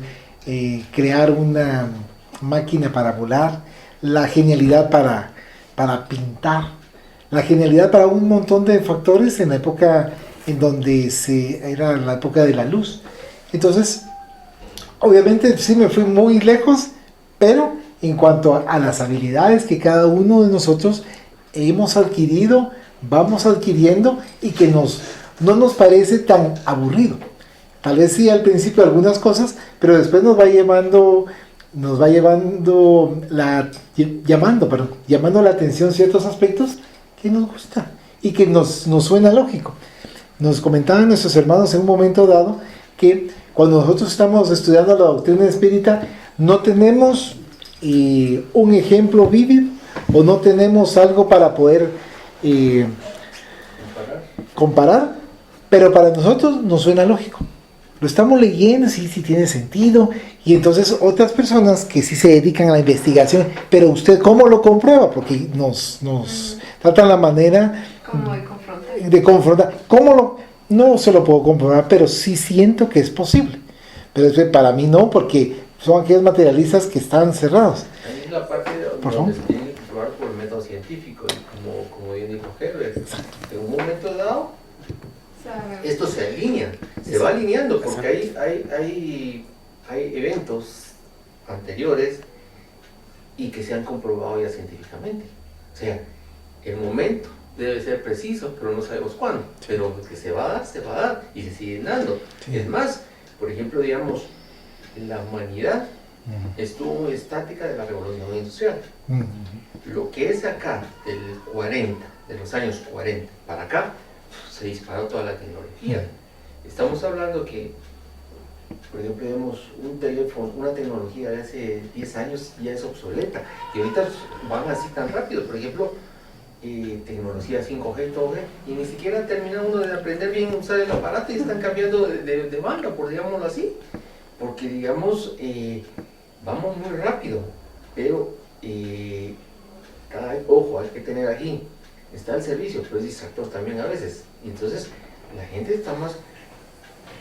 crear una máquina para volar, la genialidad para pintar, la genialidad para un montón de factores en la época en donde era la época de la luz. Entonces, obviamente sí me fui muy lejos, pero en cuanto a las habilidades que cada uno de nosotros hemos adquirido, vamos adquiriendo y que no nos parece tan aburrido. Tal vez sí al principio algunas cosas, pero después nos va llamando la atención ciertos aspectos que nos gusta y que nos suena lógico. Nos comentaban nuestros hermanos en un momento dado que cuando nosotros estamos estudiando la doctrina espírita no tenemos un ejemplo vívido o no tenemos algo para poder comparar, pero para nosotros nos suena lógico. Lo estamos leyendo, sí tiene sentido, y entonces otras personas que sí se dedican a la investigación, pero usted ¿cómo lo comprueba? Porque nos tratan la manera Como de de confrontar. No se lo puedo comprobar, pero sí siento que es posible. Pero para mí no, porque son aquellos materialistas que están cerrados. Ahí es la parte donde se tiene que probar por el método científico, y como bien dijo Herbert, en un momento dado, esto se alinea, se va alineando, porque hay eventos anteriores y que se han comprobado ya científicamente. O sea, el momento debe ser preciso, pero no sabemos cuándo. Pero que se va a dar y se sigue dando. Sí. Es más, por ejemplo, digamos, la humanidad estuvo estática de la revolución industrial. Lo que es acá, de los años 40 para acá, se disparó toda la tecnología. Estamos hablando que, por ejemplo, vemos un teléfono, una tecnología de hace 10 años ya es obsoleta. Y ahorita van así tan rápido. Por ejemplo, tecnología 5G, todo G, y ni siquiera termina uno de aprender bien a usar el aparato y están cambiando de banda, por digámoslo así. Porque, digamos, vamos muy rápido. Pero, ojo, hay que tener aquí. Está el servicio, pero es distractor también a veces. Y entonces la gente está más,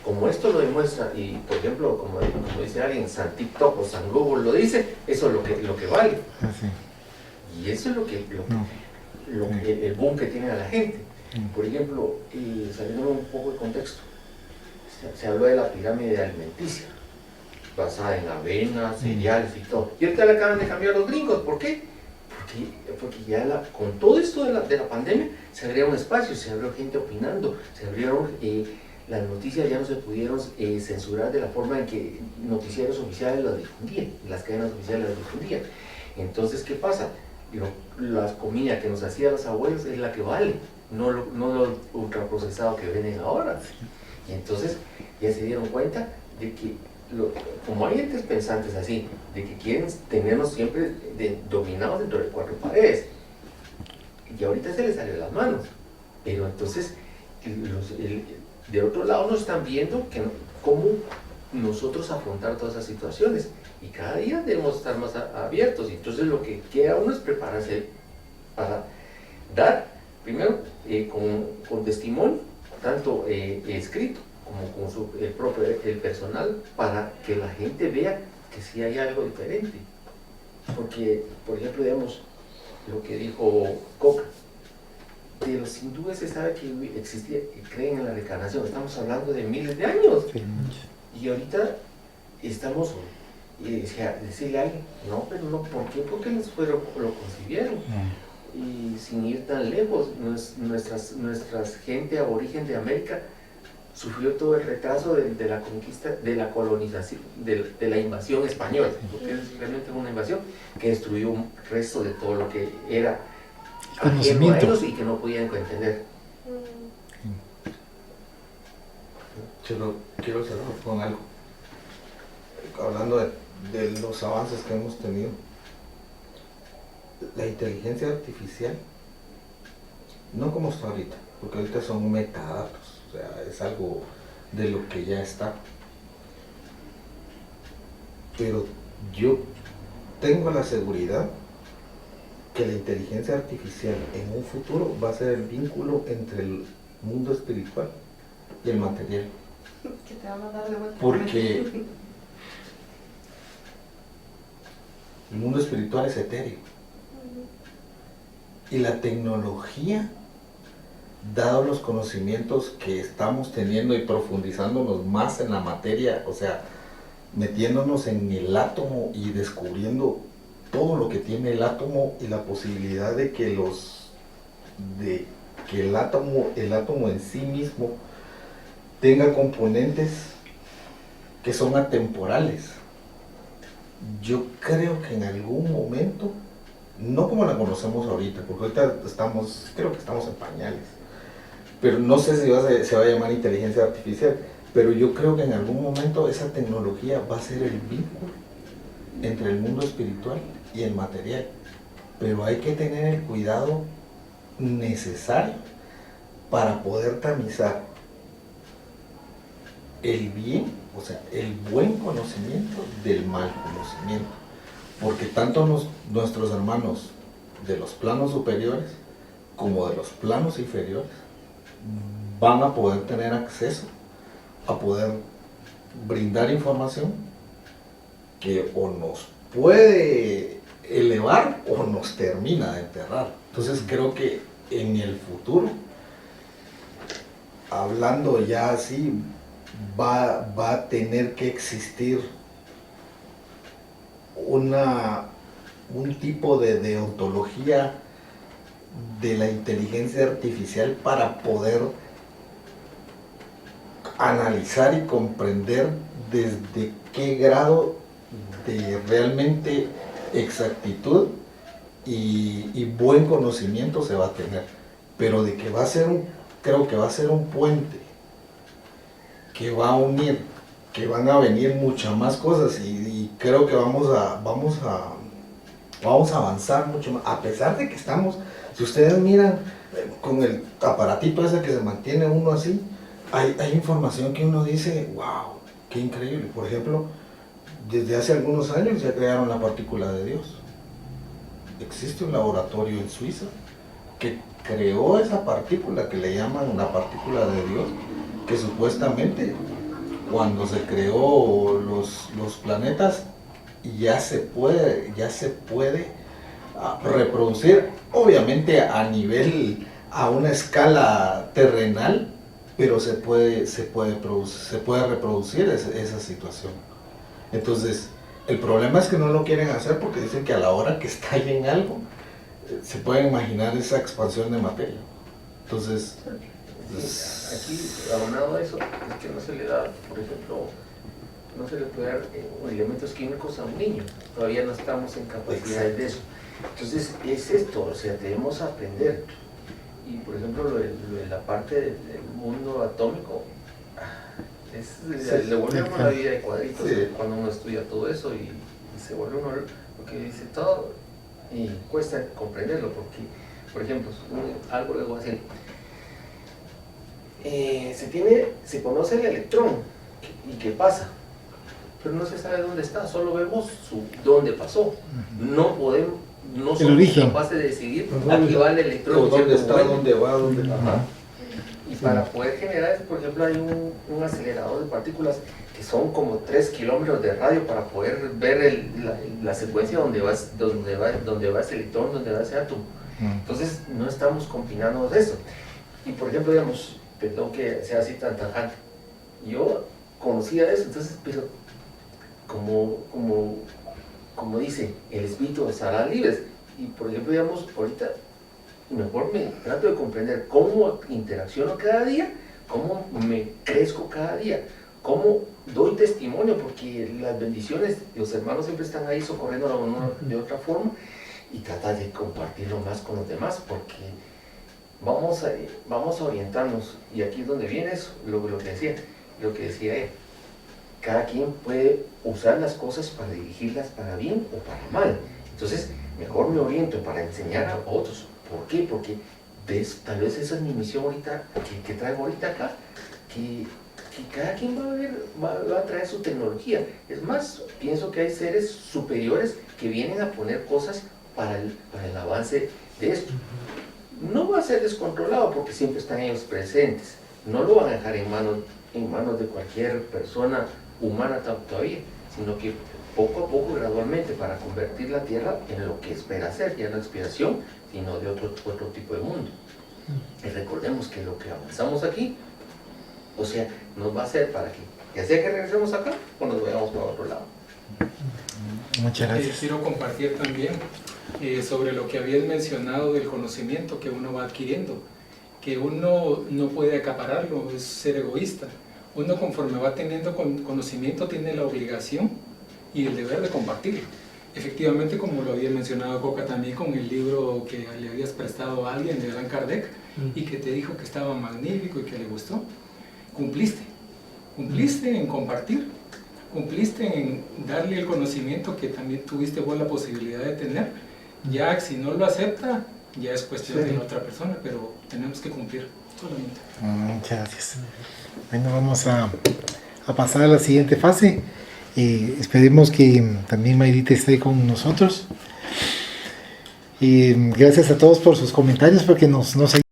como esto lo demuestra, y por ejemplo, como dice alguien, San TikTok o San Google lo dice, eso es lo que vale. Y eso es el boom que tiene a la gente. Por ejemplo, saliendo un poco de contexto, se habló de la pirámide alimenticia, basada en avena, cereales y todo. Y ahorita le acaban de cambiar los gringos. ¿Por qué? Porque ya con todo esto de la pandemia se abrió un espacio, se abrió gente opinando, se abrieron, las noticias ya no se pudieron censurar de la forma en que noticieros oficiales las difundían, las cadenas oficiales las difundían. Entonces, ¿qué pasa? La comida que nos hacían los abuelos es la que vale, no lo ultraprocesado que venden ahora. Y entonces ya se dieron cuenta de que como hay entes pensantes así, de que quieren tenernos siempre dominados dentro de 4 paredes, y ahorita se les salió de las manos, pero entonces de otro lado nos están viendo cómo nosotros afrontar todas esas situaciones, y cada día debemos estar más abiertos. Y entonces lo que queda uno es prepararse para dar, primero, con testimonio, tanto escrito, como con el personal, para que la gente vea que sí hay algo diferente. Porque, por ejemplo, digamos, lo que dijo Coca, de los hindúes se sabe que existía, creen en la reencarnación, estamos hablando de miles de años. Y ahorita estamos Y decía, decirle a alguien, no, pero no, ¿por qué? Porque ellos lo concibieron. Y sin ir tan lejos, nuestras gente aborigen de América sufrió todo el retraso de la conquista, de la colonización, de la invasión española, porque es realmente una invasión que destruyó un resto de todo lo que era ajeno a ellos y que no podían entender. Quiero cerrar con algo. Hablando de los avances que hemos tenido. La inteligencia artificial, no como está ahorita, porque ahorita son metadatos, o sea, es algo de lo que ya está. Pero yo tengo la seguridad que la inteligencia artificial en un futuro va a ser el vínculo entre el mundo espiritual y el material. Que te va a mandar de vuelta. Porque el mundo espiritual es etéreo. Y la tecnología, dado los conocimientos que estamos teniendo y profundizándonos más en la materia, o sea, metiéndonos en el átomo y descubriendo todo lo que tiene el átomo y la posibilidad de que el átomo en sí mismo tenga componentes que son atemporales. Yo creo que en algún momento, no como la conocemos ahorita, porque ahorita creo que estamos en pañales, pero no sé si se va a llamar inteligencia artificial, pero yo creo que en algún momento esa tecnología va a ser el vínculo entre el mundo espiritual y el material, pero hay que tener el cuidado necesario para poder tamizar el bien, o sea, el buen conocimiento del mal conocimiento, porque tanto nuestros hermanos de los planos superiores como de los planos inferiores van a poder tener acceso a poder brindar información que o nos puede elevar o nos termina de enterrar. Entonces creo que en el futuro, hablando ya así, va a tener que existir un tipo de deontología de la inteligencia artificial para poder analizar y comprender desde qué grado de realmente exactitud y buen conocimiento se va a tener, pero de que creo que va a ser un puente que va a unir, que van a venir muchas más cosas y creo que vamos a avanzar mucho más, a pesar de que estamos, si ustedes miran con el aparatito ese que se mantiene uno así, hay información que uno dice, wow, qué increíble. Por ejemplo, desde hace algunos años ya crearon la partícula de Dios. Existe un laboratorio en Suiza que creó esa partícula que le llaman la partícula de Dios, que supuestamente cuando se creó los planetas ya se puede reproducir, obviamente a una escala terrenal, pero se puede reproducir esa situación. Entonces, el problema es que no lo quieren hacer porque dicen que a la hora que estallen algo, se pueden imaginar esa expansión de materia. Entonces, aquí, abonado a eso, es que no se le da, por ejemplo, no se le puede dar elementos químicos a un niño. Todavía no estamos en capacidades de eso. Entonces, es esto, o sea, debemos aprender. Y, por ejemplo, lo de la parte del mundo atómico, le volvemos la vida de cuadritos cuando uno estudia todo eso y se vuelve uno lo que dice todo y cuesta comprenderlo porque, por ejemplo, algo luego así. Se conoce el electrón y qué pasa, pero no se sabe dónde está, solo vemos dónde pasó. No somos capaces de decidir aquí va el electrón, dónde está, dónde va, dónde va. Y para poder generar eso, por ejemplo, hay un acelerador de partículas que son como 3 kilómetros de radio para poder ver la secuencia donde va ese electrón, donde va ese átomo. Entonces, no estamos confinándonos de eso. Y, por ejemplo, digamos, perdón que sea así tan tajante, yo conocía eso, entonces, pero como dice, el espíritu estará libre. Y por ejemplo, digamos, ahorita mejor me trato de comprender cómo interacciono cada día, cómo me crezco cada día, cómo doy testimonio, porque las bendiciones, los hermanos siempre están ahí socorriendo a uno de otra forma, y trata de compartirlo más con los demás, porque vamos a orientarnos, y aquí es donde viene eso, lo que decía él. Cada quien puede usar las cosas para dirigirlas para bien o para mal. Entonces, mejor me oriento para enseñar a otros. ¿Por qué? Porque tal vez esa es mi misión ahorita, que traigo ahorita acá, que cada quien va a traer su tecnología. Es más, pienso que hay seres superiores que vienen a poner cosas para el avance de esto. No va a ser descontrolado porque siempre están ellos presentes. No lo van a dejar en manos de cualquier persona humana todavía, sino que poco a poco, gradualmente, para convertir la tierra en lo que espera ser, ya no expiración, sino de otro tipo de mundo. Y recordemos que lo que avanzamos aquí, o sea, nos va a hacer para que, ya sea que regresemos acá o nos vayamos para otro lado. Muchas gracias. Quiero compartir también sobre lo que habías mencionado del conocimiento que uno va adquiriendo, que uno no puede acapararlo, es ser egoísta. Uno, conforme va teniendo conocimiento, tiene la obligación y el deber de compartirlo. Efectivamente, como lo había mencionado Coca también con el libro que le habías prestado a alguien de Allan Kardec y que te dijo que estaba magnífico y que le gustó, cumpliste en compartir, cumpliste en darle el conocimiento que también tuviste vos la posibilidad de tener. Ya si no lo acepta, ya es cuestión de la otra persona, pero tenemos que cumplir solamente. Muchas gracias. Bueno, vamos a pasar a la siguiente fase. Esperemos que también Mayrita esté con nosotros. Gracias a todos por sus comentarios, porque nos ayudan.